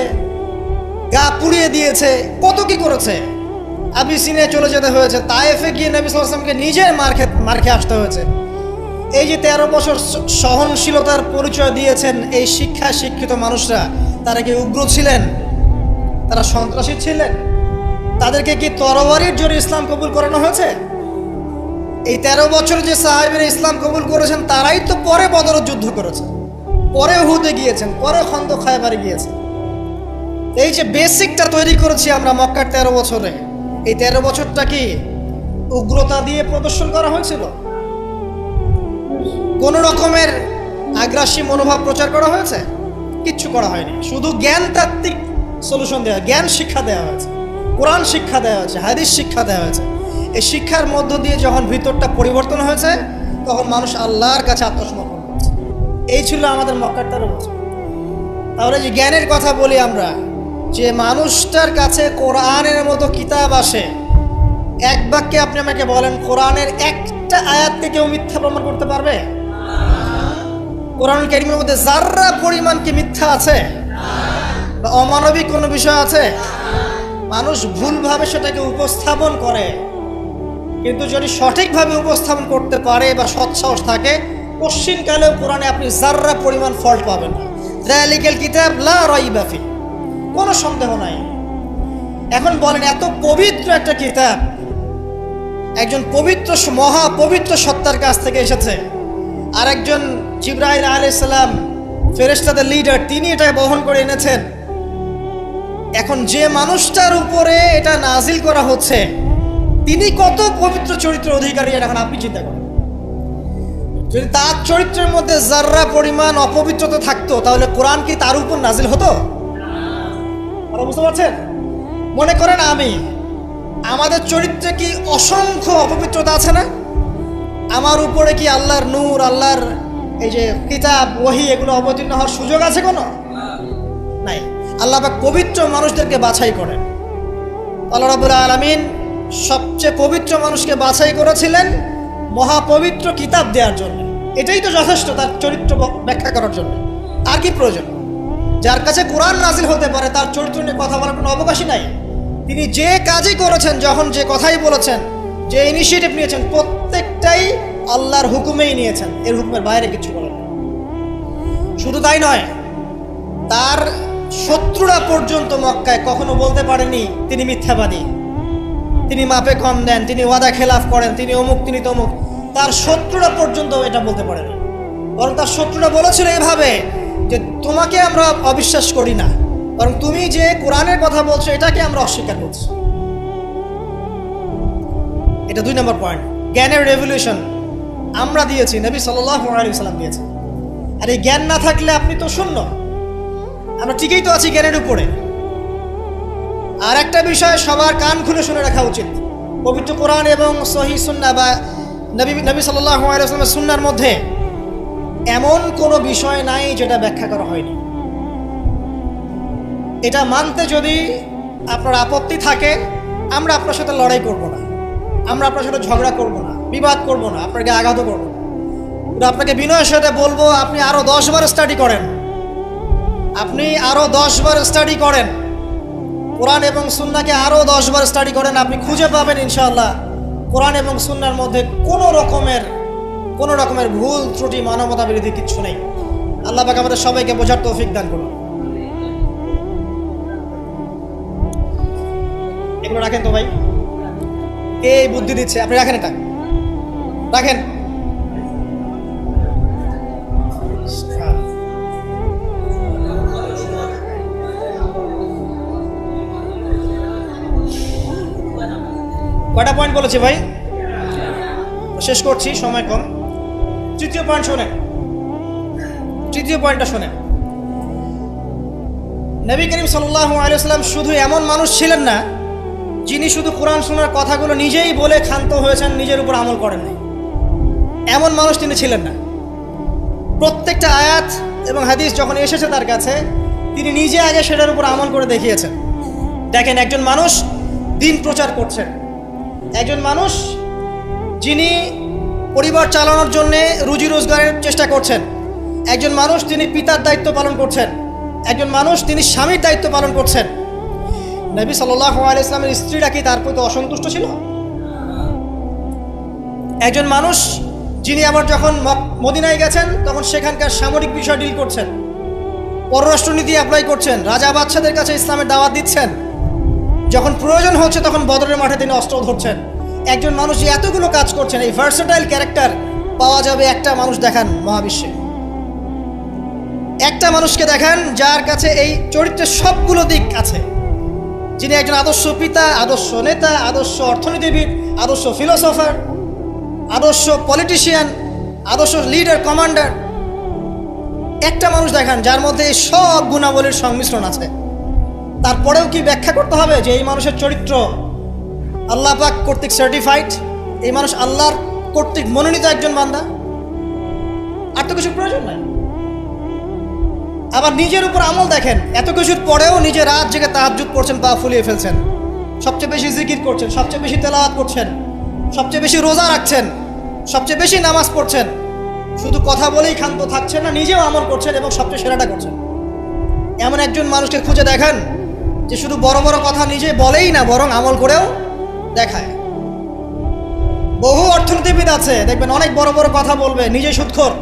গা পুড়িয়ে দিয়েছে, কত কি করেছে। আবিসিনিয়ায় চলে যেতে হয়েছে, তায়েফে গিয়ে নবী সাল্লাল্লাহু আলাইহি ওয়াসাল্লামকে নিজে মার খেয়ে আসতে হয়েছে। এই যে 13 বছর সহনশীলতার পরিচয় দিয়েছেন এই শিক্ষিত মানুষরা, তারা কি উগ্র ছিলেন? তারা সন্ত্রাসী ছিলেন? তাদেরকে কি তরবারির জোরে ইসলাম কবুল করানো হয়েছে? এই 13 বছর যে সাহাবীরা ইসলাম কবুল করেছেন, তারাই তো পরে বদরের যুদ্ধ করেছে, পরে উহুদে গিয়েছেন, পরে খন্দক খায়বারে গিয়েছেন। এই যে বেসিকটা তৈরি করেছি আমরা মক্কার 13 বছরে, এই 13 বছরটা কি উগ্রতা দিয়ে প্রদর্শন করা হয়েছিল? কোন রকমের আগ্রাসী মনোভাব প্রচার করা হয়েছে? কিচ্ছু করা হয়নি। শুধু জ্ঞান তাত্ত্বিক সলিউশন দেওয়া, জ্ঞান শিক্ষা দেওয়া হয়েছে, কোরআন শিক্ষা দেওয়া হয়েছে, হাদিস শিক্ষা দেওয়া হয়েছে। এই শিক্ষার মধ্য দিয়ে যখন ভিতরটা পরিবর্তন হয়েছে, তখন মানুষ আল্লাহর কাছে আত্মসমর্পণ করছে। এই ছিল আমাদের মক্কার 13 বছর। তাহলে যে জ্ঞানের কথা বলি আমরা, যে মানুষটার কাছে কোরআনের মতো কিতাব আসে, এক বাক্যে আপনি আমাকে বলেন কোরআনের একটা আয়াতকে কেউ মিথ্যা প্রমাণ করতে পারবে? কোরআন কারীমের মধ্যে যাররা পরিমাণ কি মিথ্যা আছে বা অমানবিক কোনো বিষয় আছে? মানুষ ভুলভাবে সেটাকে উপস্থাপন করে, কিন্তু যদি সঠিকভাবে উপস্থাপন করতে পারে বা সৎসাহস থাকে, কশ্চিনকালেও কোরআনে আপনি যাররা পরিমাণ ফল্ট পাবেন না। যালিকাল কিতাব লা রাইবা ফি, কোনো সন্দেহ নাই। এখন বলেন, এত পবিত্র একটা কিতাব একজন পবিত্র মহাপবিত্র সত্তার কাছ থেকে এসেছে, আর একজন জিবরাইল আলাইহিস সালাম ফেরেশতাদের লিডার, তিনি এটা বহন করে এনেছেন। এখন যে মানুষটার উপরে এটা নাজিল করা হচ্ছে, তিনি কত পবিত্র চরিত্রের অধিকারী, এখন আপনি চিন্তা করেন। যদি তার চরিত্রের মধ্যে যাররা পরিমাণ অপবিত্রতা থাকতো, তাহলে কোরআন কি তার উপর নাজিল হতো? বুঝতে পারছেন? মনে করেন আমাদের চরিত্রে কি অসংখ্য অপবিত্রতা আছে না? আমার উপরে কি আল্লাহর নূর, আল্লাহর এই যে কিতাব ওহী, এগুলো অবতীর্ণ হওয়ার সুযোগ আছে কোনো? নাই। আল্লাহ পাক পবিত্র মানুষদেরকে বাছাই করেন। আল্লাহ রাব্বুল আলামিন সবচেয়ে পবিত্র মানুষকে বাছাই করেছিলেন মহাপবিত্র কিতাব দেওয়ার জন্য। এটাই তো যথেষ্ট তার চরিত্র ব্যাখ্যা করার জন্য। আর কি প্রয়োজন? যার কাছে কোরআন নাজিল হতে পারে, তার চরিত্র নিয়ে কথা বলার কোনো অবকাশই নাই। তিনি যে কাজই করেছেন, যখন যে কথাই বলেছেন, যে ইনিশিয়েটিভ নিয়েছেন, প্রত্যেকটাই আল্লাহর হুকুমেই নিয়েছেন, এর হুকুমের বাইরে কিছু বলেন। শুধু তাই নয়, তার শত্রুরা পর্যন্ত মক্কায় কখনো বলতে পারেনি তিনি মিথ্যাবাদী, তিনি মাপে কম দেন, তিনি ওয়াদা খেলাফ করেন, তিনি অমুক, তিনি তমুক। তার শত্রুরা পর্যন্ত এটা বলতে পারেনি। বরং তার শত্রুরা বলেছিল এভাবে যে তোমাকে আমরা অবিশ্বাস করি না, বরং তুমি যে কোরআনের কথা বলছো এটাকে আমরা অস্বীকার করছি। এটা 2 নম্বর পয়েন্ট। জ্ঞানের রেভলিউশন আমরা দিয়েছি, নবী সাল্লাল্লাহু আলাইহি ওয়াসাল্লাম দিয়েছে। আর এই জ্ঞান না থাকলে আপনি তো শূন্য। আমরা ঠিকই তো আছি জ্ঞানের উপরে। আর একটা বিষয় সবার কান খুলে শুনে রাখা উচিত, পবিত্র কোরআন এবং সহিহ সুন্নাহ বা নবী সাল্লাল্লাহু আলাইহি ওয়াসাল্লামের সুন্নাহর মধ্যে এমন কোনো বিষয় নাই যেটা ব্যাখ্যা করা হয়নি। এটা মানতে যদি আপনার আপত্তি থাকে, আমরা আপনার সাথে লড়াই করব না, আমরা আপনার সাথে ঝগড়া করব না, বিবাদ করব না, আপনাকে আঘাত করব না। আপনাকে বিনয়ের সাথে বলবো, আপনি আরো 10 বার স্টাডি করেন, আপনি আরো 10 বার স্টাডি করেন, কোরআন এবং সুন্নাহকে আরো 10 বার স্টাডি করেন। আপনি খুঁজে পাবেন ইনশাআল্লাহ কোরআন এবং সুন্নাহর মধ্যে কোনো রকমের ভুল ত্রুটি, মানবতা বিরোধী কিচ্ছু নেই। আল্লাহ পাক আমাদের সবাইকে বোঝার তৌফিক দান করুন। এগুলো রাখেন তো ভাই, কে বুদ্ধি দিচ্ছে? আপনি রাখেন, এটা রাখেন। কয়টা পয়েন্ট বলেছি ভাই? শেষ করছি, সময় কম। তৃতীয় পয়েন্ট শোনেন, তৃতীয় পয়েন্টটা শোনেন। নবী করিম সাল্লাল্লাহু আলাইহি ওয়াসাল্লাম শুধু এমন মানুষ ছিলেন না যিনি শুধু কোরআন শোনার কথাগুলো নিজেই বলে ক্ষান্ত হয়েছেন, নিজের উপর আমল করেন নাই। এমন মানুষ তিনি ছিলেন না। প্রত্যেকটা আয়াত এবং হাদিস যখন এসেছে তার কাছে, তিনি নিজে আগে সেটার উপর আমল করে দেখিয়েছেন। দেখেন, একজন মানুষ দিন প্রচার করছেন, একজন মানুষ যিনি পরিবার চালানোর জন্য রুজি রোজগারের চেষ্টা করছেন, একজন মানুষ তিনি পিতার দায়িত্ব পালন করছেন, একজন মানুষ তিনি স্বামীর দায়িত্ব পালন করছেন। নবী সাল্লাল্লাহু আলাইহি ওয়াসাল্লামের স্ত্রীরা কি তার প্রতি অসন্তুষ্ট ছিল? একজন মানুষ যিনি আবার যখন মদিনায় গেছেন তখন সেখানকার সামরিক বিষয় ডিল করছেন, পররাষ্ট্রনীতি অ্যাপ্লাই করছেন, রাজা বাদশাদের কাছে ইসলামের দাওয়াত দিচ্ছেন, যখন প্রয়োজন হচ্ছে তখন বদরের মাঠে তিনি অস্ত্র ধরছেন। একজন মানুষ এতগুলো কাজ করছেন, এই ভার্সেটাইল ক্যারেক্টার পাওয়া যাবে একটা মানুষ দেখান মহাবিশ্বে, একটা মানুষকে দেখান যার কাছে এই চরিত্রের সবগুলো দিক আছে, যিনি একজন আদর্শ পিতা, আদর্শ নেতা, আদর্শ অর্থনীতিবিদ, আদর্শ ফিলোসফার, আদর্শ পলিটিশিয়ান, আদর্শ লিডার, কমান্ডার। একটা মানুষ দেখান যার মধ্যে এই সব গুণাবলীর সংমিশ্রণ আছে। তারপরেও কি ব্যাখ্যা করতে হবে যে এই মানুষের চরিত্র আল্লাহ পাক কর্তৃক সার্টিফাইড, এই মানুষ আল্লাহর কর্তৃক মনোনীত একজন বান্দা? আর তো কিছু প্রয়োজন নাই। আবার নিজের উপর আমল দেখেন, এত কিছুর পরেও নিজে রাত জেগে তাহাজ্জুদ করছেন, পা ফুলিয়ে ফেলছেন, সবচেয়ে বেশি জিকির করছেন, সবচেয়ে বেশি তেলাওয়াত করছেন, সবচেয়ে বেশি রোজা রাখছেন, সবচেয়ে বেশি নামাজ পড়ছেন। শুধু কথা বলেই ক্ষান্ত থাকছেন না, নিজেও আমল করছেন এবং সবচেয়ে সেরাটা করছেন। এমন একজন মানুষকে খুঁজে দেখান যে শুধু বড় বড় কথা নিজে বলেই না, বরং আমল করেও দেখায়। বহু অর্থনীতিবিদ আছে দেখবেন অনেক বড় বড় কথা বলবে, নিজে সুদখোর।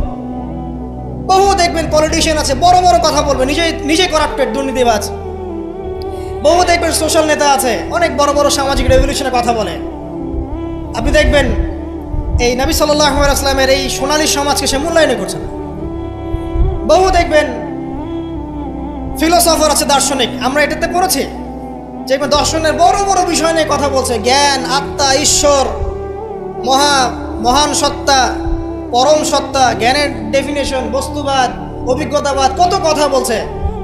বহু দেখবেন পলিটিশিয়ান আছে বড় বড় কথা বলবে, নিজে করাপ্টেড, দুর্নীতিবাজ। বহু দেখবেন সোশ্যাল নেতা আছে অনেক বড় বড় সামাজিক রেভলিউশনের কথা বলে। আপনি দেখবেন এই নবী সাল্লাল্লাহু আলাইহি ওয়াসাল্লামের এই সোনালী সমাজকে সে মূল্যায়ন করছে না। বহু দেখবেন ফিলোসফার আছে, দার্শনিক, আমরা এটাতে পড়েছি যে দর্শনের বড় বড় বিষয় নিয়ে কথা বলছে, জ্ঞান, আত্মা, ঈশ্বর, মহান সত্তা, পরম সত্তা, জ্ঞানের ডেফিনেশন, বস্তুবাদ, অভিজ্ঞতাবাদ, কত কথা বলছে।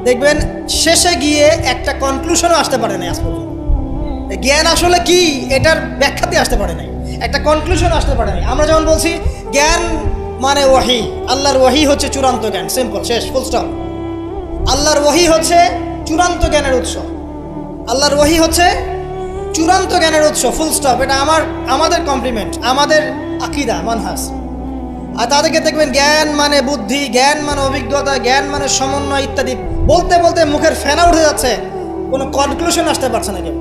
দেখবেন শেষে গিয়ে একটা কনক্লুশনও আসতে পারে না। আজ পর্যন্ত জ্ঞান আসলে কি এটার ব্যাখ্যাতে আসতে পারে নাই, একটা কনক্লুশন আসতে পারে নাই। আমরা যেমন বলছি জ্ঞান মানে ওয়াহি, আল্লাহর ওয়াহি হচ্ছে চূড়ান্ত জ্ঞান, সিম্পল, শেষ, ফুল স্টপ। আল্লাহর ওয়াহি হচ্ছে চূড়ান্ত জ্ঞানের উৎস, আল্লাহর ওয়াহি হচ্ছে চূড়ান্ত জ্ঞানের উৎস, ফুল স্টপ। এটা আমাদের কমপ্লিমেন্ট, আমাদের আকীদা, মানহাজ। আর তাদেরকে দেখবেন জ্ঞান মানে বুদ্ধি, জ্ঞান মানে অভিজ্ঞতা, জ্ঞান মানে সমন্বয় ইত্যাদি বলতে বলতে মুখের ফেনা উঠে যাচ্ছে, কোনো কনক্লুশন আসতে পারছে না কেউ।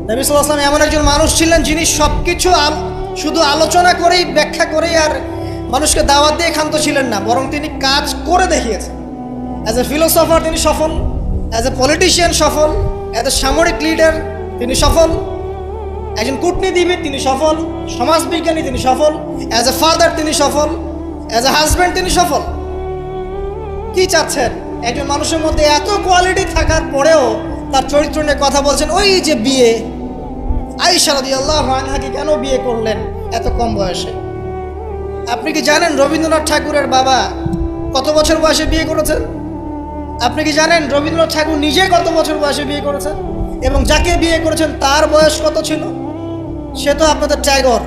নবী সাল্লাল্লাহু আলাইহি ওয়াসাল্লাম এমন একজন মানুষ ছিলেন যিনি সব কিছু শুধু আলোচনা করেই, ব্যাখ্যা করেই আর মানুষকে দাওয়াত দিয়ে ক্ষান্ত ছিলেন না, বরং তিনি কাজ করে দেখিয়েছেন। অ্যাজ এ ফিলোসফার তিনি সফল, অ্যাজ এ পলিটিশিয়ান সফল, অ্যাজ এ সামরিক লিডার তিনি সফল, একজন কূটনীতিবিদ তিনি সফল, সমাজবিজ্ঞানী তিনি সফল, অ্যাজ এ ফাদার তিনি সফল, অ্যাজ এ হাজব্যান্ড তিনি সফল। কি চাচ্ছেন? একজন মানুষের মধ্যে এত কোয়ালিটি থাকার পরেও তার চরিত্র নিয়ে কথা বলছেন। ওই যে বিয়ে, আয়েশা রাদিয়াল্লাহু আনহাকে কেন বিয়ে করলেন এত কম বয়সে? আপনি কি জানেন রবীন্দ্রনাথ ঠাকুরের বাবা কত বছর বয়সে বিয়ে করেছেন? আপনি কি জানেন রবীন্দ্রনাথ ঠাকুর নিজে কত বছর বয়সে বিয়ে করেছেন এবং যাকে বিয়ে করেছেন তার বয়স কত ছিল? সে তো আপনাদের টাইগর।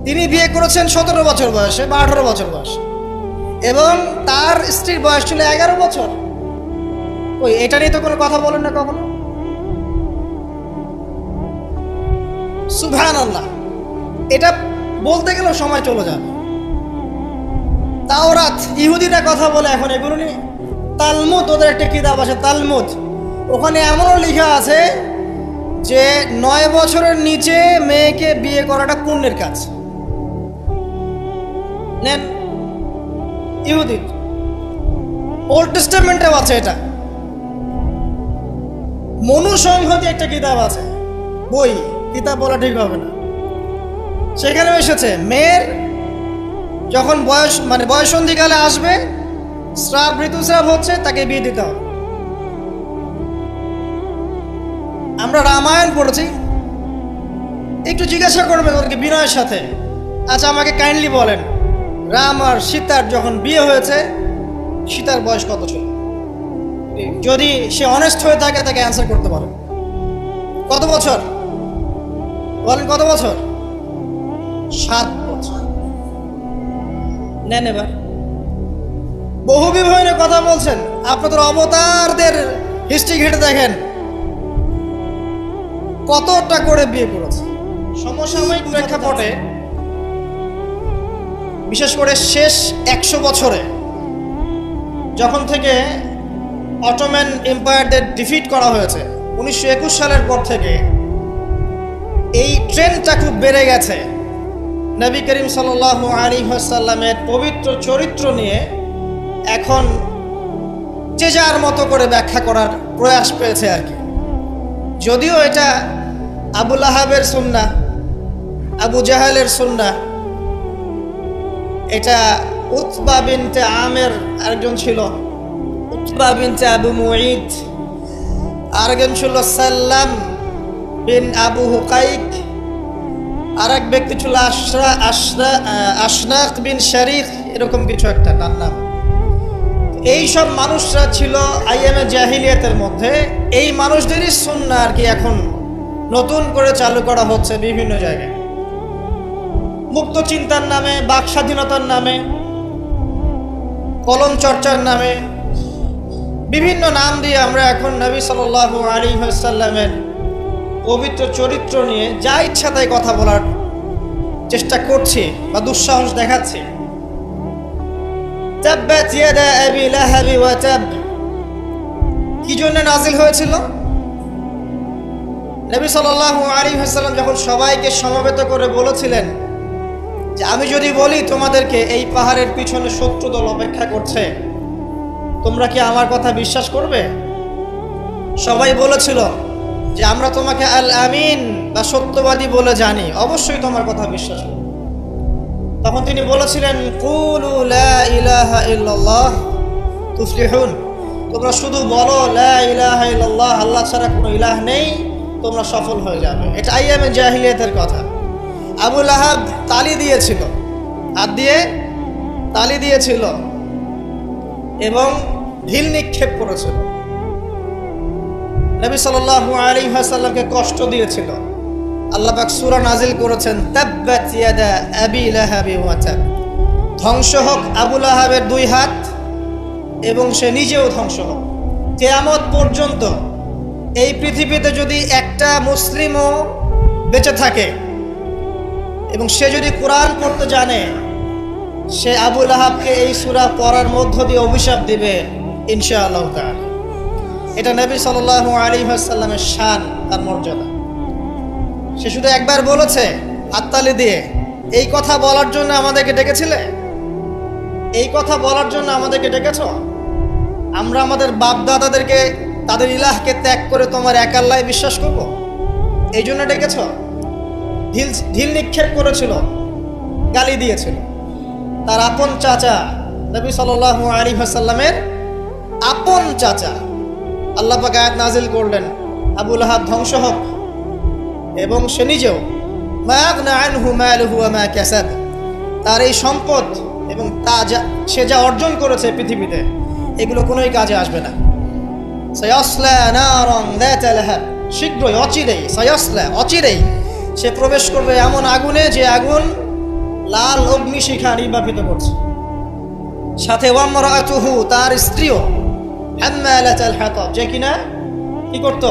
তিনি বিয়ে করেছেন 17 বছর বয়সে বা 18 বছর বয়সে এবং তার স্ত্রীর বয়স ছিল 11 বছর। ওই এটা নিয়ে তো কোনো কথা বলেন না কখনো। সুবহানাল্লাহ, এটা বলতে গেলেও সময় চলে যাবে। তাওরাত, ইহুদিরা কথা বলে এখন এগুলো নিয়ে। তালমুদ, ওদের একটা কিতাব আছে তালমুদ, ওখানে এমনও লেখা আছে যে 9 বছরের নিচে মেয়েকে বিয়ে করাটা পুণ্যের কাজ। নেন, ইহুদি ওল্ড টেস্টামেন্টেও আছে এটা। মনুসংহতি একটা কিতাব আছে, বই, কিতাব বলা ঠিক হবে না। সেখানে এসেছে মেয়ের যখন বয়সন্ধিকালে আসবে, ঋতুস্রাব হচ্ছে, তাকে বিয়ে দিতে হবে। আমরা রামায়ণ পড়েছি, একটু জিজ্ঞাসা করবেন ওদেরকে বিনয়ের সাথে, আচ্ছা আমাকে কাইন্ডলি বলেন, রাম আর সীতার যখন বিয়ে হয়েছে সীতার বয়স কত ছিল? যদি সে অনেস্ট হয়ে থাকে তাকে অ্যান্সার করতে পারে। কত বছর বলেন? কত বছর? 7 বছর। নেন এবার। বহু বিবাহ নিয়ে কথা বলছেন, আপনাদের অবতারদের হিস্ট্রি ঘেটে দেখেন কতটা করে বিয়ে করেছে। সমসাময়িক প্রেক্ষাপটে বিশেষ করে শেষ 100 বছরে যখন থেকে অটোম্যান এম্পায়ারদের ডিফিট করা হয়েছে 1921 সালের পর থেকে এই ট্রেন্ডটা খুব বেড়ে গেছে। নবী করিম সাল্লাল্লাহু আলাইহি ওয়াসাল্লামের পবিত্র চরিত্র নিয়ে এখন যে যার মতো করে ব্যাখ্যা করার প্রয়াস পেয়েছে আর কি। যদিও এটা আবু লাহাবের সুন্নাহ, আবু জাহালের সুন্নাহ, এটা উতবা বিনতে আমের আরেকজন ছিল, উতবা বিনতে আবু মুঈদ, আরেকজন ছিল সাল্লাম বিন আবু হুকাইক, আরেক ব্যক্তি ছিল আশনাক বিন শারিক, এরকম কিছু একটা তার নাম। এইসব মানুষরা ছিল আইয়ামে জাহিলিয়াতের মধ্যে। এই মানুষদেরই সুন্নাহ আর কি এখন নতুন করে চালু করা হচ্ছে বিভিন্ন জায়গায়, মুক্ত চিন্তার নামে, বাক স্বাধীনতার নামে, কলম চর্চার নামে, বিভিন্ন নাম দিয়ে আমরা এখন নবী সাল্লাল্লাহু আলাইহি ওয়াসাল্লামের পবিত্র চরিত্র নিয়ে যা ইচ্ছা তাই কথা বলার চেষ্টা করছি বা দুঃসাহস দেখাচ্ছি। তাব্বাত ইয়াদা আবি লাহাব ওয়া তাব কি জন্য নাজিল হয়েছিল? নবী সাল্লাল্লাহু আলাইহি ওয়াসাল্লাম যখন সবাইকে সমবেত করে বলেছিলেন যে আমি যদি বলি তোমাদেরকে এই পাহাড়ের পিছনে শত্রু দল অপেক্ষা করছে, তোমরা কি আমার কথা বিশ্বাস করবে? সবাই বলেছিল যে আমরা তোমাকে আল আমিন বা সত্যবাদী বলে জানি, অবশ্যই তোমার কথা বিশ্বাস করব। তখন তিনি বলেছিলেন কুলু লা ইলাহা ইল্লাল্লাহ তুফলিহুন, তোমরা শুধু বলো লা ইলাহা ইল্লাল্লাহ, আল্লাহ ছাড়া কোনো ইলাহ নেই, তোমরা সফল হয়ে যাবে। এটা আইয়ামে জাহিলিয়াতের কথা। আবু লাহাব তালি দিয়েছিল, হাত দিয়ে তালি দিয়েছিল এবং ঢিল নিক্ষেপ করেছিল, নবী সাল্লাল্লাহু আলাইহি ওয়াসাল্লামকে কষ্ট দিয়েছিল। আল্লাহ পাক সূরা নাজিল করেছেন তাব্বাত ইয়াদা আবি লাহাব ওয়া তাব, ধ্বংস হোক আবু লাহাবের 2 হাত এবং সে নিজেও ধ্বংস হোক। কিয়ামত পর্যন্ত এই পৃথিবীতে যদি একটা মুসলিমও বেঁচে থাকে এবং সে যদি কোরআন পড়তে জানে, সে আবু লাহাবকে এই সূরা পড়ার মধ্য দিয়ে অভিশাপ দিবে ইনশাআল্লাহ তাআলা। এটা নবী সাল্লাল্লাহু আলাইহি ওয়াসাল্লামের শান, তার মর্যাদা। সে শুধু একবার বলেছে হাততালি দিয়ে, এই কথা বলার জন্য আমাদেরকে ডেকেছিলে? এই কথা বলার জন্য আমাদেরকে ডেকেছ? আমরা আমাদের বাপ দাদাদেরকে, তাদের ইলাহকে ত্যাগ করে তোমার এক আল্লাহয় বিশ্বাস করব, এই জন্য ডেকেছ? ঢিল নিক্ষেপ করেছিল, গালি দিয়েছিল। তার আপন চাচা নবী সাল্লাল্লাহু আলাইহি ওয়াসাল্লামের আপন চাচা, আল্লাহ পাক আয়াত নাজিল করলেন আবু লাহাব ধ্বংস হোক এবং সে নিজেও, মা আগনা আনহু মালুহু ওয়া মা কাসাব, তার এই সম্পদ এবং সে যা অর্জন করেছে পৃথিবীতে, এগুলো কোনোই কাজে আসবে না। সায়াসলা নারান যাতা লাহাব, শীঘ্রই অচিরেই, সায়াসলা অচিরেই সে প্রবেশ করবে এমন আগুনে যে আগুন লাল অগ্নিশিখা নির্বাপিত করছে। সাথে ওয়ামরাতুহু, তার স্ত্রীও, হাম্মালাতাল হাতাব, যে কিনা কি করত?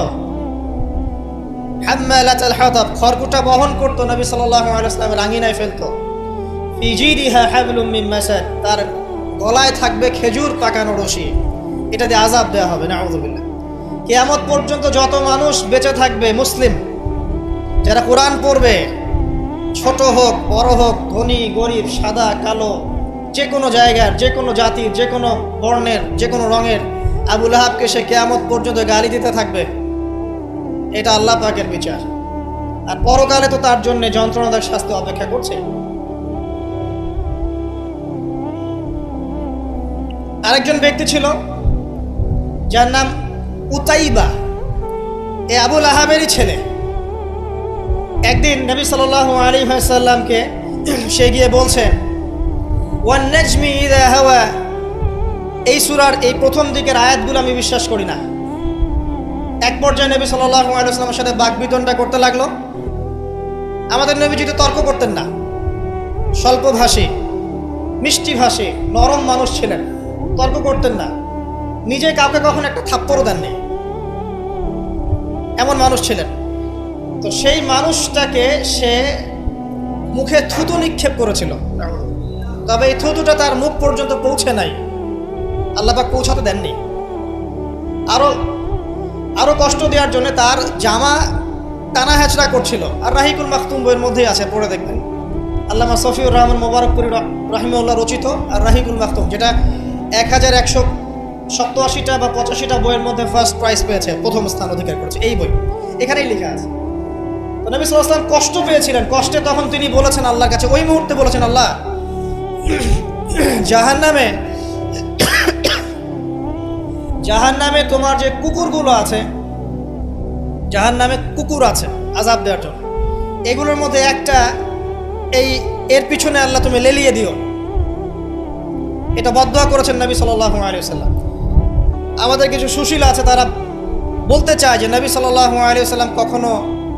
হাম্মালাতাল হাতাব, খড়কুটা বহন করত, নবী সাল্লাল্লাহু আলাইহি ওয়াসাল্লামের আঙিনায় ফেলতো। ফি জিদিহা হাবলুম মিন মাসাদ, তার গলায় থাকবে খেজুর পাকানো রশি, এটা দিয়ে আযাব দেওয়া হবে, নাউযুবিল্লাহ। কিয়ামত পর্যন্ত যত মানুষ বেঁচে থাকবে মুসলিম, যারা কোরআন পড়বে, ছোট হোক বড় হোক, ধনী গরিব, সাদা কালো, যে কোনো জায়গার, যে কোনো জাতির, যে কোনো বর্ণের, যে কোনো রঙের, আবু লাহাবকে সে কিয়ামত পর্যন্ত গালি দিতে থাকবে। এটা আল্লাহ পাকের বিচার। আর পরকালে তো তার জন্য যন্ত্রণাদায়ক শাস্তি অপেক্ষা করছে। আরেকজন ব্যক্তি ছিল যার নাম উতাইবা, এ আবু লাহাবেরই ছেলে। একদিন নবী সাল্লাল্লাহু আলাইহি ওয়াসাল্লামকে সে গিয়ে বলছে ওয়ান নাজমি ইযা হাওয়া, এই সূরার এই প্রথম দিকের আয়াতগুলো আমি বিশ্বাস করি না। এক পর্যায়ে নবী সাল্লাল্লাহু আলাইহি ওয়াসাল্লামের সাথে বাকবিতণ্ডা করতে লাগলো। আমাদের নবীজি তো তর্ক করতেন না, স্বল্পভাষী, মিষ্টিভাষী, নরম মানুষ ছিলেন, তর্ক করতেন না, নিজে কাউকে কখনো একটা থাপ্পড়ও দেননি, এমন মানুষ ছিলেন। তো সেই মানুষটাকে সে মুখে থুতু নিক্ষেপ করেছিল, তবে এই থুতুটা তার মুখ পর্যন্ত পৌঁছে নাই, আল্লাহ পাক পৌঁছাতে দেননি। আরো কষ্ট দেওয়ার জন্য তার জামা টানা হেঁচড়া করছিল। আর রাহিকুল মাখতুম বইয়ের মধ্যেই আছে, পড়ে দেখবেন। আল্লামা সফিউর রহমান মোবারকপুরি রাহিমাহুল্লাহ রচিত আর রাহিকুল মাখতুম, যেটা 1187টা বা 85টা বইয়ের মধ্যে ফার্স্ট প্রাইজ পেয়েছে, প্রথম স্থান অধিকার করেছে এই বই। এখানেই লেখা আছে। তো নবী সাল্লাল্লাহু আলাইহি ওয়াসাল্লাম কষ্ট পেয়েছিলেন। কষ্টে তখন তিনি বলেছেন আল্লাহর কাছে, ওই মুহূর্তে বলেছেন, আল্লাহ, জাহান্নামে তোমার যে কুকুরগুলো আছে, জাহান্নামে কুকুর আছে আযাব দেওয়ার জন্য, এগুলোর মধ্যে একটা এর পিছনে আল্লাহ তুমি লেলিয়ে দিও। এটা বদদোয়া করেছেন নবী সাল্লাল্লাহু আলাইহি ওয়াসাল্লাম। আমাদের কিছু সুশীল আছে, তারা বলতে চায় যে নবী সাল্লাল্লাহু আলাইহি ওয়াসাল্লাম কখনো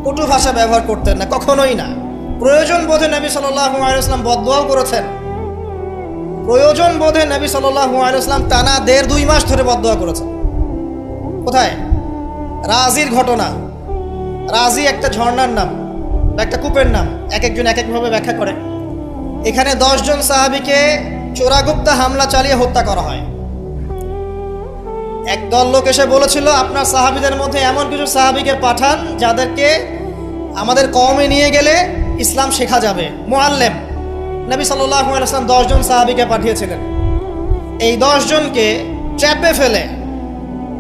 কটু ভাষা ব্যবহার করতেন না, কখনোই না। প্রয়োজন বোধে নবী সাল্লাল্লাহু আলাইহি ওয়াসাল্লাম বদদোয়াও করেছেন। প্রয়োজন বোধে নবী সাল্লাল্লাহু আলাইহি ওয়াসাল্লাম টানা 1.5-2 মাস ধরে বদদোয়া করেছেন। কোথায়? রাজির ঘটনা। রাজি একটা ঝর্ণার নাম, একটা কূপের নাম, এক একজন এক একভাবে ব্যাখ্যা করে। এখানে 10 জন সাহাবীকে চোরাগুপ্তা হামলা চালিয়ে হত্যা করা হয়। একদল লোক এসে বলেছিল, আপনার সাহাবীদের মধ্যে এমন কিছু সাহাবীকে পাঠান যাদেরকে আমাদের কওমে নিয়ে গেলে ইসলাম শেখা যাবে, মুআল্লিম। নবী সাল্লাল্লাহু আলাইহি ওয়াসাল্লাম 10 জন সাহাবীকে পাঠিয়েছিলেন। এই 10 জনকে ট্র্যাপে ফেলে,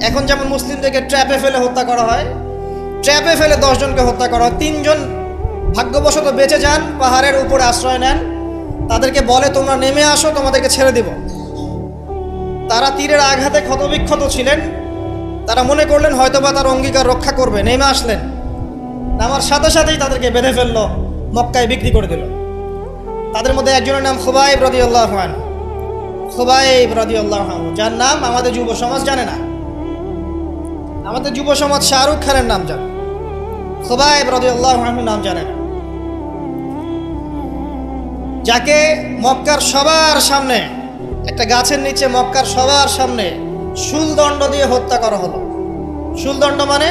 এখন যেমন মুসলিমদেরকে ট্র্যাপে ফেলে হত্যা করা হয়, ট্র্যাপে ফেলে 10 জনকে হত্যা করা হয়। 3 জন ভাগ্যবশত বেঁচে যান, পাহাড়ের উপরে আশ্রয় নেন। তাদেরকে বলে, তোমরা নেমে আসো, তোমাদেরকে ছেড়ে দিব। তারা তীরের আঘাতে ক্ষতবিক্ষত ছিলেন। তারা মনে করলেন হয়তোবা তার অঙ্গীকার রক্ষা করবে, নেমে আসলেন। নামার সাথে সাথেই তাদেরকে বেঁধে ফেললো, মক্কায় বিক্রি করে দিল। তাদের মধ্যে একজনের নাম খুবাইব রাদিয়াল্লাহু আনহু। খুবাইব রাদিয়াল্লাহু আনহু, যার নাম আমাদের যুব সমাজ জানে না। আমাদের যুব সমাজ শাহরুখ খানের নাম জানে, খুবাইব রাদিয়াল্লাহু আনহু নাম জানে না। যাকে মক্কার সবার সামনে, একটা গাছের নিচে মক্কার সবার সামনে শুলদণ্ড দিয়ে হত্যা করা হলো। শুলদণ্ড মানে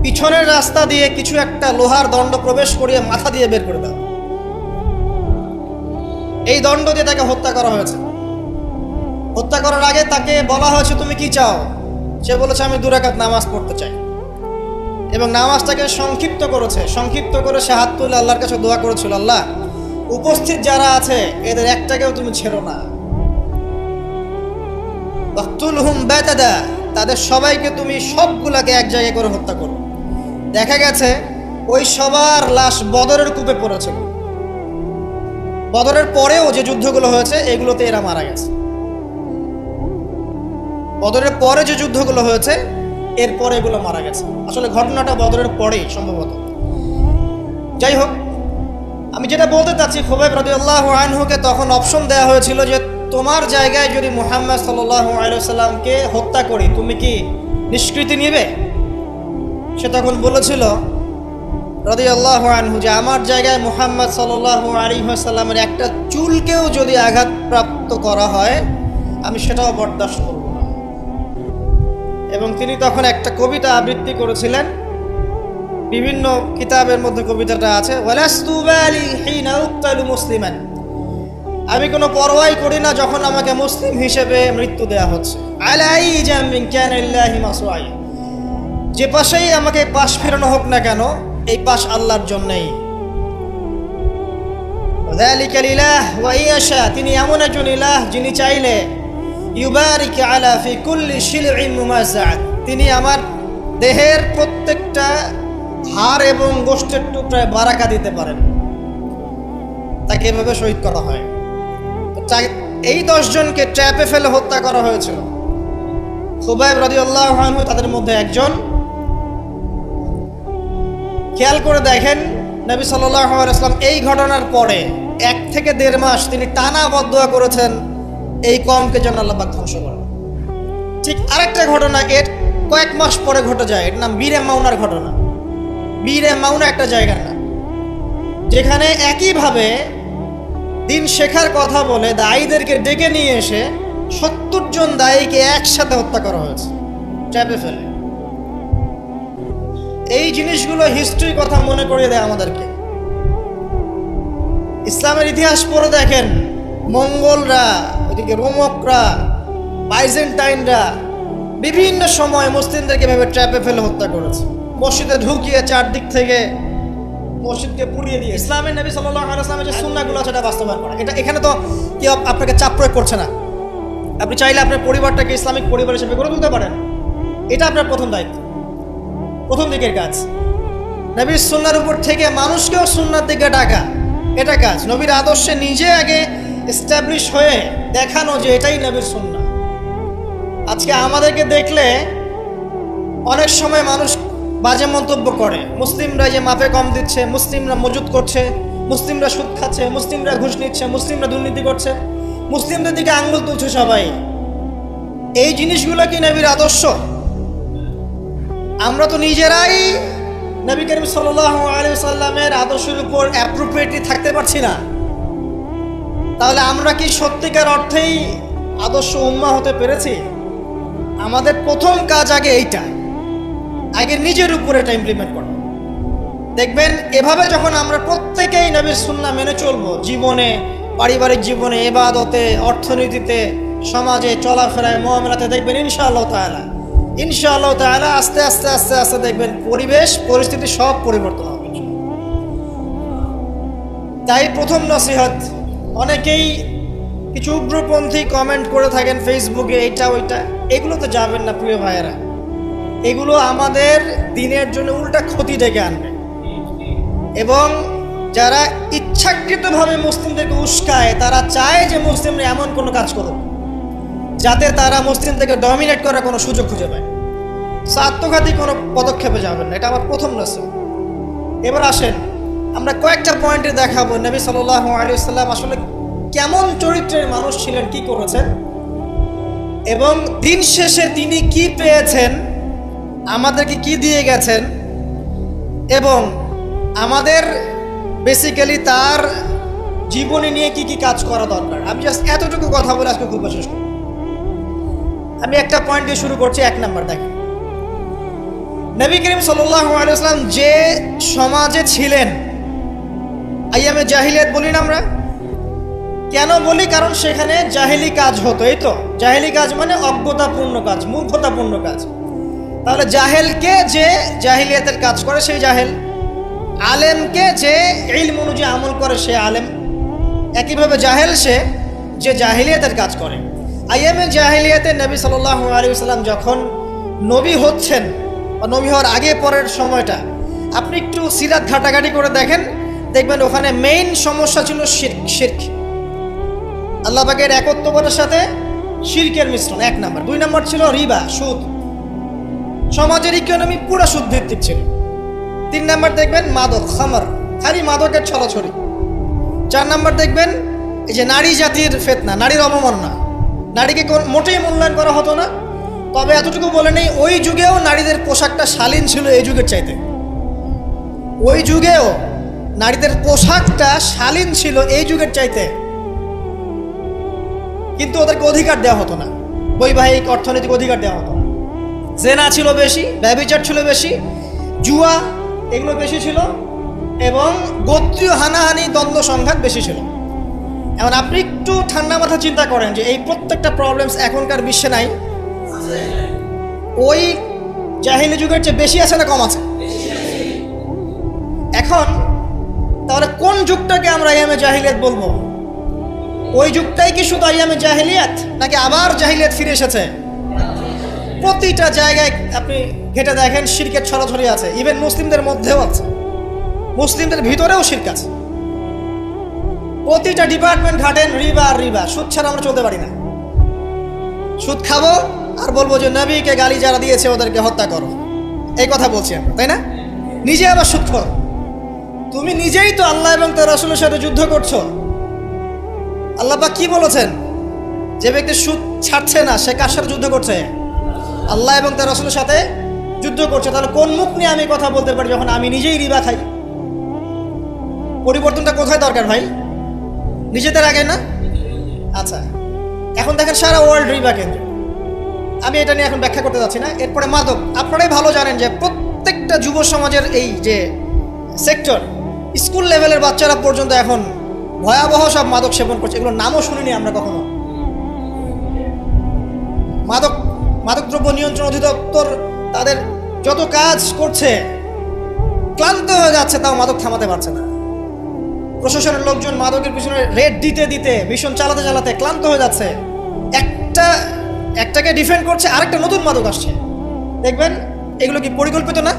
পিছনের রাস্তা দিয়ে কিছু একটা লোহার দণ্ড প্রবেশ করিয়ে মাথা দিয়ে বের করে দেওয়া। এই দণ্ড দিয়ে তাকে হত্যা করা হয়েছে। হত্যা করার আগে তাকে বলা হয়েছে, তুমি কি চাও? সে বলেছে, আমি 2 রাকাত নামাজ পড়তে চাই। এবং নামাজটাকে সংক্ষিপ্ত করেছে। সংক্ষিপ্ত করে সে হাত তুলে আল্লাহর কাছে দোয়া করেছিল, আল্লাহ, উপস্থিত যারা আছে এদের একটাকেও তুমি ছেড়ো না। ওয়াকতুলহুম বাতাদা, তাদের সবাইকে তুমি সবগুলাকে এক জায়গায় করে হত্যা করো। দেখা গেছে ওই সবার লাশ বদরের কূপে পড়েছিল। বদরের পরেও যে যুদ্ধগুলো হয়েছে এগুলোতে এরা মারা গেছে। বদরের পরে যে যুদ্ধগুলো হয়েছে এরপরে এগুলো মারা গেছে। আসলে ঘটনাটা বদরের পরেই সম্ভবত। যাই হোক, আমি যেটা বলতে চাচ্ছি, খুবাইব রাদিয়াল্লাহু আনহুকে তখন অপশন দেওয়া হয়েছিল যে তোমার জায়গায় যদি মুহাম্মদ সাল্লাল্লাহু আলাইহি ওয়াসাল্লামকে হত্যা করি, তুমি কি নিষ্কৃতি নিবে? সে তখন বলেছিল রাদিয়াল্লাহু আনহু যে আমার জায়গায় মুহাম্মদ সাল্লাল্লাহু আলাইহি ওয়াসাল্লামের একটা চুলকেও যদি আঘাতপ্রাপ্ত করা হয় আমি সেটাও বরদাস্ত করব না। এবং তিনি তখন একটা কবিতা আবৃত্তি করেছিলেন, বিভিন্ন কিতাবের মধ্যে কবিতাটা আছে, ওয়ালাস্তু বালি হিনা উক্তালু মুসলিমান, আমি কোনো পরোয়াই করি না যখন আমাকে মুসলিম হিসেবে মৃত্যু দেয়া হচ্ছে। আলাই জামিন কানাল্লাহি মাসওয়াই, যে পাশেই আমাকে পাশ ফেরানো হোক না কেন, এই পাশ আল্লাহর জন্যই। যালিকাল ইলাহ ওয়া ইয়াশা, তিনি এমন একজন ইলাহ যিনি চাইলে ইউবারিক আলা ফি কুল্লি শিলইন মুমাজ্জাআত, তিনি আমার দেহের প্রত্যেকটা হাড় এবং গোশতের টুকরায় বারাকা দিতে পারেন। তাকে এভাবে শহীদ করা হয়। এই 10 জনকে ট্র্যাপে ফেলে হত্যা করা হয়েছিল। খুবাইব রাদিয়াল্লাহু আনহু তাদের মধ্যে একজন। খেয়াল করে দেখেন, নবী সাল্লাল্লাহু আলাইহি ওয়াসাল্লাম এই ঘটনার পরে 1 থেকে 1.5 মাস তিনি টানা বদদুয়া করেছেন এই কওমকে যেন আল্লাহ পাক ধ্বংস করেন। ঠিক আরেকটা ঘটনা এর কয়েক মাস পরে ঘটে যায়, এর নাম বীরে মাউনার ঘটনা। বীরে মাউনা একটা জায়গার নাম, যেখানে একইভাবে দিন শেখার কথা বলে দায়ীদেরকে ডেকে নিয়ে এসে 70 জন দায়ীকে একসাথে হত্যা করা হয়েছে ট্র্যাপে ফেলে। এই জিনিসগুলো হিস্ট্রির কথা মনে করিয়ে দেয় আমাদেরকে। ইসলামের ইতিহাস পড়ে দেখেন, মঙ্গলরা, ওইদিকে রোমকরা, বাইজেন্টাইনরা বিভিন্ন সময় মুসলিমদেরকে ভেবে ট্র্যাপে ফেলে হত্যা করেছে, মসজিদে ঢুকিয়ে চারদিক থেকে মসজিদকে পুড়িয়ে দিয়ে। ইসলামের নবী সাল্লাল্লাহু আলাইহি ওয়াসাল্লামের যে সুন্নাহগুলো সেটা বাস্তবায়ন করা, এটা এখানে তো কেউ আপনাকে চাপ প্রয়োগ করছে না। আপনি চাইলে আপনার পরিবারটাকে ইসলামিক পরিবার হিসেবে গড়ে তুলতে পারেন, এটা আপনার প্রথম দায়িত্ব, প্রথম দিকের কাজ। নবীর সুন্নাহর উপর থেকে মানুষকেও সুন্নাহর দিকে ডাকা, এটা কাজ। নবীর আদর্শে নিজে আগে এস্টাবলিশ হয়ে দেখানো যে এটাই নবীর সুন্নাহ। আজকে আমাদেরকে দেখলে অনেক সময় মানুষ বাজে মন্তব্য করে, মুসলিমরা যে মাপে কম দিচ্ছে, মুসলিমরা মজুদ করছে, মুসলিমরা সুদ খাচ্ছে, মুসলিমরা ঘুষ নিচ্ছে, মুসলিমরা দুর্নীতি করছে, মুসলিমদের দিকে আঙ্গুল তুলছে সবাই। এই জিনিসগুলো কি নবীর আদর্শ? আমরা তো নিজেরাই নবী করিম সাল্লাল্লাহু আলাইহি ওয়াসাল্লামের আদর্শের উপর অ্যাপ্রোপ্রিয়েটলি থাকতে পারছি না, তাহলে আমরা কি সত্যিকার অর্থেই আদর্শ উম্মাহ হতে পেরেছি? আমাদের প্রথম কাজ আগে এইটা, আগে নিজের উপর এটা ইমপ্লিমেন্ট করা। দেখবেন এভাবে যখন আমরা প্রত্যেকেই নবীর সুন্নাহ মেনে চলবো, জীবনে, পারিবারিক জীবনে, ইবাদতে, অর্থনীতিতে, সমাজে, চলাফেরায়, মুআমালাতে, দেখবেন ইনশাআল্লাহ তাআলা আস্তে আস্তে আস্তে আস্তে দেখবেন পরিবেশ পরিস্থিতি সব পরিবর্তন হবে। তাই প্রথম নসিহত, অনেকেই কিছু উগ্রপন্থী কমেন্ট করে থাকেন ফেসবুকে, এইটা ওইটা, এগুলো তো যাবেন না প্রিয় ভাইয়েরা। এগুলো আমাদের দিনের জন্য উল্টা ক্ষতি ডেকে আনবে, এবং যারা ইচ্ছাকৃতভাবে মুসলিমদেরকে উস্কায়, তারা চায় যে মুসলিমরা এমন কোনো কাজ করুক যাতে তারা মুসলিমদেরকে ডমিনেট করার কোনো সুযোগ খুঁজে পায়। আত্মঘাতী কোনো পদক্ষেপে যাবেন না, এটা আমার প্রথম নসিহত। এবার আসেন আমরা কয়েকটা পয়েন্টে দেখাবো নবী সাল্লাল্লাহু আলাইহি ওয়াসাল্লাম আসলে কেমন চরিত্রের মানুষ ছিলেন, কি করেছেন, এবং দিন শেষে তিনি কি পেয়েছেন, আমাদেরকে কি দিয়ে গেছেন, এবং আমাদের বেসিক্যালি তার জীবনে নিয়ে কি কি কাজ করা দরকার। আমি জাস্ট এতটুকু কথা বলে আজকে খুব শেষ করি। আমি একটা পয়েন্ট দিয়ে শুরু করছি। 1 নাম্বার দেখেন, নবী করিম সাল্লাল্লাহু আলাইহি ওয়াসাল্লাম যে সমাজে ছিলেন, আইয়ামে জাহিলিয়াত বলি না আমরা, কেন বলি? কারণ সেখানে জাহেলি কাজ হতো। এই তো জাহেলি কাজ মানে অজ্ঞতাপূর্ণ কাজ, মূর্খতাপূর্ণ কাজ। তাহলে জাহেলকে যে জাহিলিয়াতের কাজ করে সেই জাহেল, আলেমকে যে ইলম অনুযায়ী আমল করে সে আলেম, একইভাবে জাহেল সে যে জাহিলিয়াতের কাজ করে। আইয়ামে জাহিলিয়াতে নবী সাল্লাল্লাহু আলাইহি ওয়াসাল্লাম যখন নবী হচ্ছেন বা নবী হওয়ার আগে পরের সময়টা আপনি একটু সিরাত ঘাটাঘাটি করে দেখেন, দেখবেন ওখানে মেইন সমস্যা ছিল শিরক, আল্লাহ পাকের একত্ববাদের সাথে শিরকের মিশ্রণ 1 নাম্বার। 2 নাম্বার ছিল রিবা, সুদ। সমাজের ইকোনমি পুরো সুদ ভিত্তিক ছিল। 3 নাম্বার দেখবেন মাদক, খামার, খালি মাদকের ছড়াছড়ি। 4 নাম্বার দেখবেন এই যে নারী জাতির ফিতনা, নারীর অবমাননা, নারীকে মোটেই মূল্যায়ন করা হতো না। তবে এতটুকু বলে নেই, ওই যুগেও নারীদের পোশাকটা শালীন ছিল এই যুগের চাইতে। ওই যুগেও নারীদের পোশাকটা শালীন ছিল এই যুগের চাইতে, কিন্তু ওদেরকে অধিকার দেওয়া হতো না, বৈবাহিক অর্থনৈতিক অধিকার দেওয়া হতো না। জেনা ছিল বেশি, ব্যভিচার ছিল বেশি, জুয়া এগুলো বেশি ছিল, এবং গোত্রীয় হানাহানি, দ্বন্দ্ব সংঘাত বেশি ছিল। এখন আপনি একটু ঠান্ডা মাথা চিন্তা করেন যে এই প্রত্যেকটা প্রবলেমস এখনকার বিশ্বে নাই, ওই জাহিলি যুগের চেয়ে বেশি আছে না কম আছে? এখন তাহলে কোন যুগটাকে আমরা আইয়ামে জাহিলিয়াত বলবো? ওই যুগটাই কি শুধু আইয়ামে জাহিলিয়াত, নাকি আবার জাহিলিয়াত ফিরে এসেছে? প্রতিটা জায়গায় আপনি ঘেটে দেখেন শিরকের ছড়াছড়ি আছে, ইভেন মুসলিমদের মধ্যেও আছে, মুসলিমদের ভিতরেও শিরক আছে। প্রতিটা ডিপার্টমেন্ট ঘাটেন রিবা আর রিবা, সুদ ছাড়া আমরা চলতে পারি না। সুদ খাবো আর বলবো যে নবীকে গালি যারা দিয়েছে ওদেরকে হত্যা করো, এই কথা বলছি আমরা, তাই না? নিজে আবার সুদ খাও। তুমি নিজেই তো আল্লাহ এবং তার রাসূলের সাথে যুদ্ধ করছো। আল্লাহ পাক কি বলেছেন? যে ব্যক্তি সুদ ছাড়ছে না সে কার সাথে যুদ্ধ করছে? আল্লাহ এবং তার রাসূলের সাথে যুদ্ধ করছে। তাহলে কোন মুখ নিয়ে আমি কথা বলতে পারি যখন আমি নিজেই রিবা খাই? পরিবর্তনটা কোথায় দরকার ভাই? নিজেদের আগে না? আচ্ছা, এখন দেখেন সারা ওয়ার্ল্ড রিবা কেন্দ্র। আমি এটা নিয়ে এখন ব্যাখ্যা করতে যাচ্ছি না। এরপরে মাদক, আপনারাই ভালো জানেন যে প্রত্যেকটা যুব সমাজের এই যে সেক্টর, স্কুল লেভেলের বাচ্চারা পর্যন্ত এখন ভয়াবহ সব মাদক সেবন করছে। এগুলোর নামও শুনিনি আমরা কখনো। মাদকদ্রব্য নিয়ন্ত্রণ অধিদপ্তর তাদের যত কাজ করছে, ক্লান্ত হয়ে যাচ্ছে, তাও মাদক থামাতে পারছে না। প্রশাসনের লোকজন মাদকের পিছনে রেড দিতে দিতে, মিশন চালাতে চালাতে ক্লান্ত হয়ে যাচ্ছে। একটাকে ডিফেন্ড করছে, আরেকটা নতুন মাদক আসছে। দেখবেন এগুলো কি পরিকল্পিত না?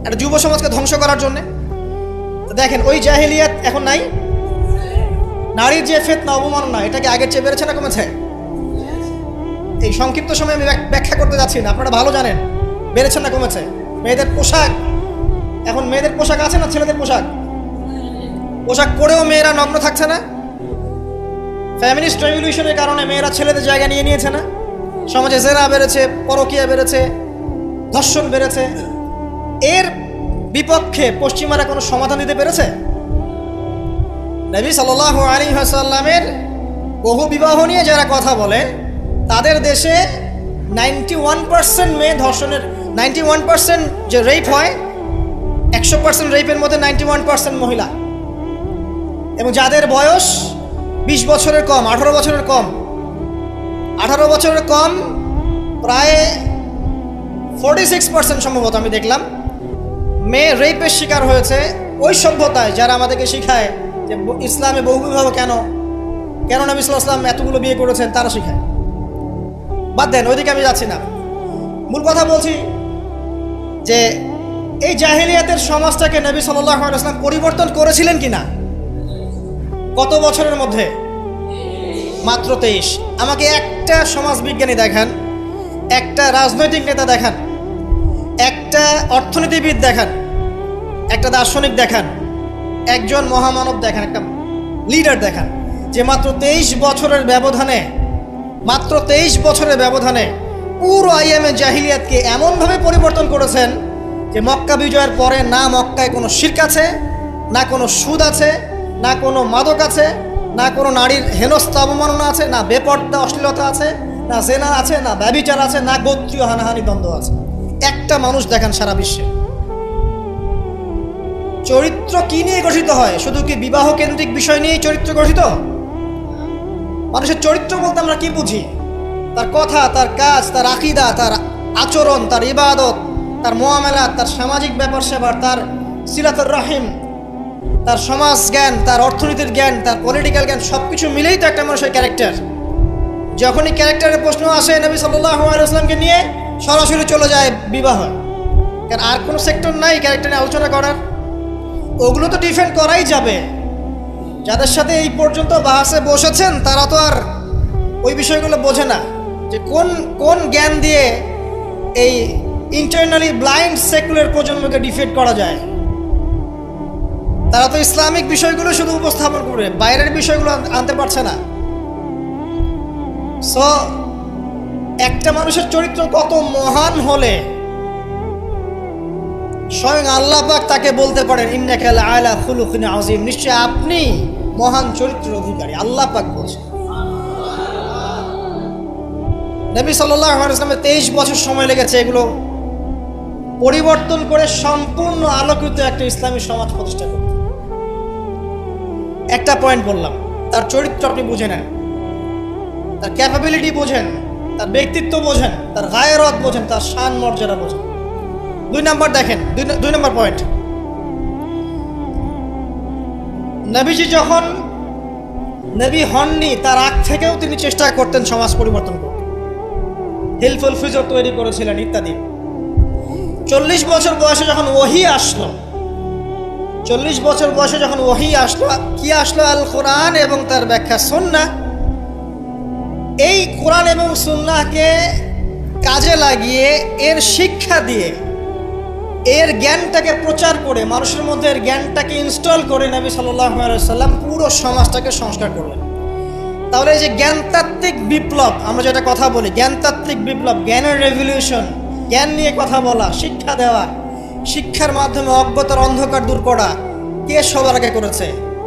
একটা যুব সমাজকে ধ্বংস করার জন্যে। দেখেন ওই জাহেলিয়াত এখন নাই। নারীর যে ফিতনা, অবমাননা, এটা কি আগের চেয়ে বেড়েছে না কমেছে? এই সংক্ষিপ্ত সময় আমি ব্যাখ্যা করতে যাচ্ছি না, আপনারা ভালো জানেন বেড়েছে না কমেছে। মেয়েদের পোশাক, এখন মেয়েদের পোশাক আছে না ছেলেদের পোশাক? পোশাক পরেও মেয়েরা নগ্ন থাকছে না? ফ্যামিলিস্ট রেভলিউশনের কারণে মেয়েরা ছেলেদের জায়গা নিয়ে নিয়েছে না? সমাজে জেনা বেড়েছে, পরকীয়া বেড়েছে, ধর্ষণ বেড়েছে। এর বিপক্ষে পশ্চিমারা কোনো সমাধান দিতে পেরেছে? নবী সাল্লাল্লাহু আলাইহি ওয়াসাল্লামের বহু বিবাহ নিয়ে যারা কথা বলে, তাদের দেশে 91% মেয়ে ধর্ষণের, 91% যে রেপ হয়, 100% রেপের মধ্যে 91% মহিলা, এবং যাদের বয়স 20 বছরের কম, 18 বছরের কম, 18 বছরের কম প্রায় 46% সম্ভবত আমি দেখলাম মেয়ে রেপের শিকার হয়েছে। ওই সভ্যতায় যারা আমাদেরকে শিখায় যে ইসলামে বহুবিবাহ কেন নবী সাল্লাল্লাহু আলাইহি ওয়াসাল্লাম এতগুলো বিয়ে করেছেন, তারা শিখায়। বাদ দেন, ওইদিকে আমি যাচ্ছি না। মূল কথা বলছি যে এই জাহেলিয়াতের সমাজটাকে নবী সাল্লাল্লাহু আলাইহি ওয়াসাল্লাম পরিবর্তন করেছিলেন কিনা? কত বছরের মধ্যে? মাত্র 23। আমাকে একটা সমাজবিজ্ঞানী দেখান, একটা রাজনৈতিক নেতা দেখান, একটা অর্থনীতিবিদ দেখান, একটা দার্শনিক দেখান, একজন মহামানব দেখান, একটা লিডার দেখান, যে মাত্র 23 বছরের ব্যবধানে পুরো আইএমএ জাহিলিয়াতকে এমনভাবে পরিবর্তন করেছেন যে মক্কা বিজয়ের পরে না মক্কায় কোনো শিরক আছে, না কোনো সুদ আছে, না কোনো মাদক আছে, না কোনো নারীর হেনস্থা অবমাননা আছে, না বেপর্দা অশ্লীলতা আছে, না জেনা আছে, না ব্যভিচার আছে, না গোত্রীয় হানাহানি দ্বন্দ্ব আছে। একটা মানুষ দেখান সারা বিশ্বে। চরিত্র কি নিয়ে গঠিত হয়? শুধু কি বিবাহ কেন্দ্রিক বিষয় নিয়েই চরিত্র গঠিত? মানুষের চরিত্র বলতে আমরা কি বুঝি? তার কথা, তার কাজ, তার আকীদা, তার আচরণ, তার ইবাদত, তার মুআমালাত, তার সামাজিক ব্যাপার স্যাপার, তার সিলাতুর রাহিম, তার সমাজ জ্ঞান, তার অর্থনীতির জ্ঞান, তার পলিটিক্যাল জ্ঞান, সব কিছু মিলেই তো একটা মানুষের ক্যারেক্টার। যখনই ক্যারেক্টারের প্রশ্ন আসে নবী সাল্লাল্লাহু আলাইহি ওয়াসাল্লামকে নিয়ে সরাসরি চলে যায় বিবাহ। কারণ আর কোনো সেক্টর নাই ক্যারেক্টার নিয়ে আলোচনা করার। ওগুলো তো ডিফেন্ড করাই যাবে। যাদের সাথে এই পর্যন্ত বাহাসে বসেছেন তারা তো আর ওই বিষয়গুলো বোঝে না যে কোন জ্ঞান দিয়ে এই ইন্টারনালি ব্লাইন্ড সেকুলার প্রজন্মকে ডিফেন্ড করা যায়। তারা তো ইসলামিক বিষয়গুলো শুধু উপস্থাপন করবে, বাইরের বিষয়গুলো আনতে পারছে না। সো একটা মানুষের চরিত্র কত মহান হলে স্বয়ং আল্লাহ পাক তাকে বলতে পারেন ইন্নাকা লাআলা খুলুকিন আযীম, নিশ্চয় আপনি মহান চরিত্রের অধিকারী। আল্লাহ পাক বলছেন। নবী সাল্লাল্লাহু আলাইহি ওয়াসাল্লামের 23 বছর সময় লেগেছে এগুলো পরিবর্তন করে সম্পূর্ণ আলোকিত একটা ইসলামী সমাজ প্রতিষ্ঠা করতে। একটা পয়েন্ট বললাম, তার চরিত্র আপনি বুঝে নেন, তার ক্যাপাবিলিটি বোঝেন, তার ব্যক্তিত্ব বোঝেন, তার গায়রত বোঝেন, তার শান মর্যাদা বোঝেন। 2 নম্বর দেখেন, 2 নম্বর পয়েন্ট, নবীজি যখন নবী হননি তার আগ থেকেও তিনি চেষ্টা করতেন সমাজ পরিবর্তন করতে, হিলফুল ফিজর তৈরি করেছিলেন ইত্যাদি। 40 বছর বয়সে যখন ওহী আসলো, 40 বছর বয়সে যখন ওহী আসলো, কি আসলো? আল কোরআন এবং তার ব্যাখ্যা সুন্নাহ। এই কোরআন এবং সুন্নাহকে কাজে লাগিয়ে এর শিক্ষা দিয়ে এর জ্ঞানটাকে প্রচার করে মানুষের মধ্যে এর জ্ঞানটাকে ইনস্টল করে নবী সাল্লাল্লাহু আলাইহি সাল্লাম পুরো সমাজটাকে সংস্কার করলেন। তাহলে এই যে জ্ঞানতাত্ত্বিক বিপ্লব, আমরা যেটা কথা বলি জ্ঞানতাত্ত্বিক বিপ্লব, জ্ঞানের রেভলিউশন, জ্ঞান নিয়ে কথা বলা, শিক্ষা দেওয়া, শিক্ষার মাধ্যমে অজ্ঞতার অন্ধকার দূর করা, কে সবার আগে করেছে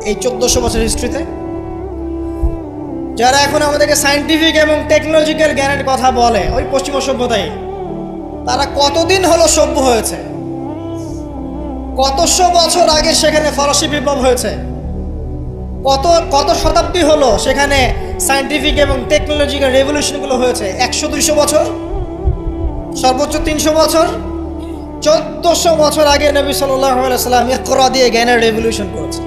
এই 1400 বছর হিস্ট্রিতে? যারা এখন আমাদেরকে সায়েন্টিফিক এবং টেকনোলজিক্যাল জ্ঞানের কথা বলে, ওই পশ্চিমা সভ্যতায়, তারা কতদিন হলো সভ্য হয়েছে? কতশো বছর আগে সেখানে ফরাসি বিপ্লব হয়েছে, কত শতাব্দী হলো সেখানে সায়েন্টিফিক এবং টেকনোলজিক্যাল রেভলিউশনগুলো হয়েছে? 100-200 বছর, সর্বোচ্চ 300 বছর। 1400 বছর আগে নবী সাল্লাল্লাহু আলাইহি সাল্লাম ইকরা দিয়ে জ্ঞানের রেভলিউশন করেছে।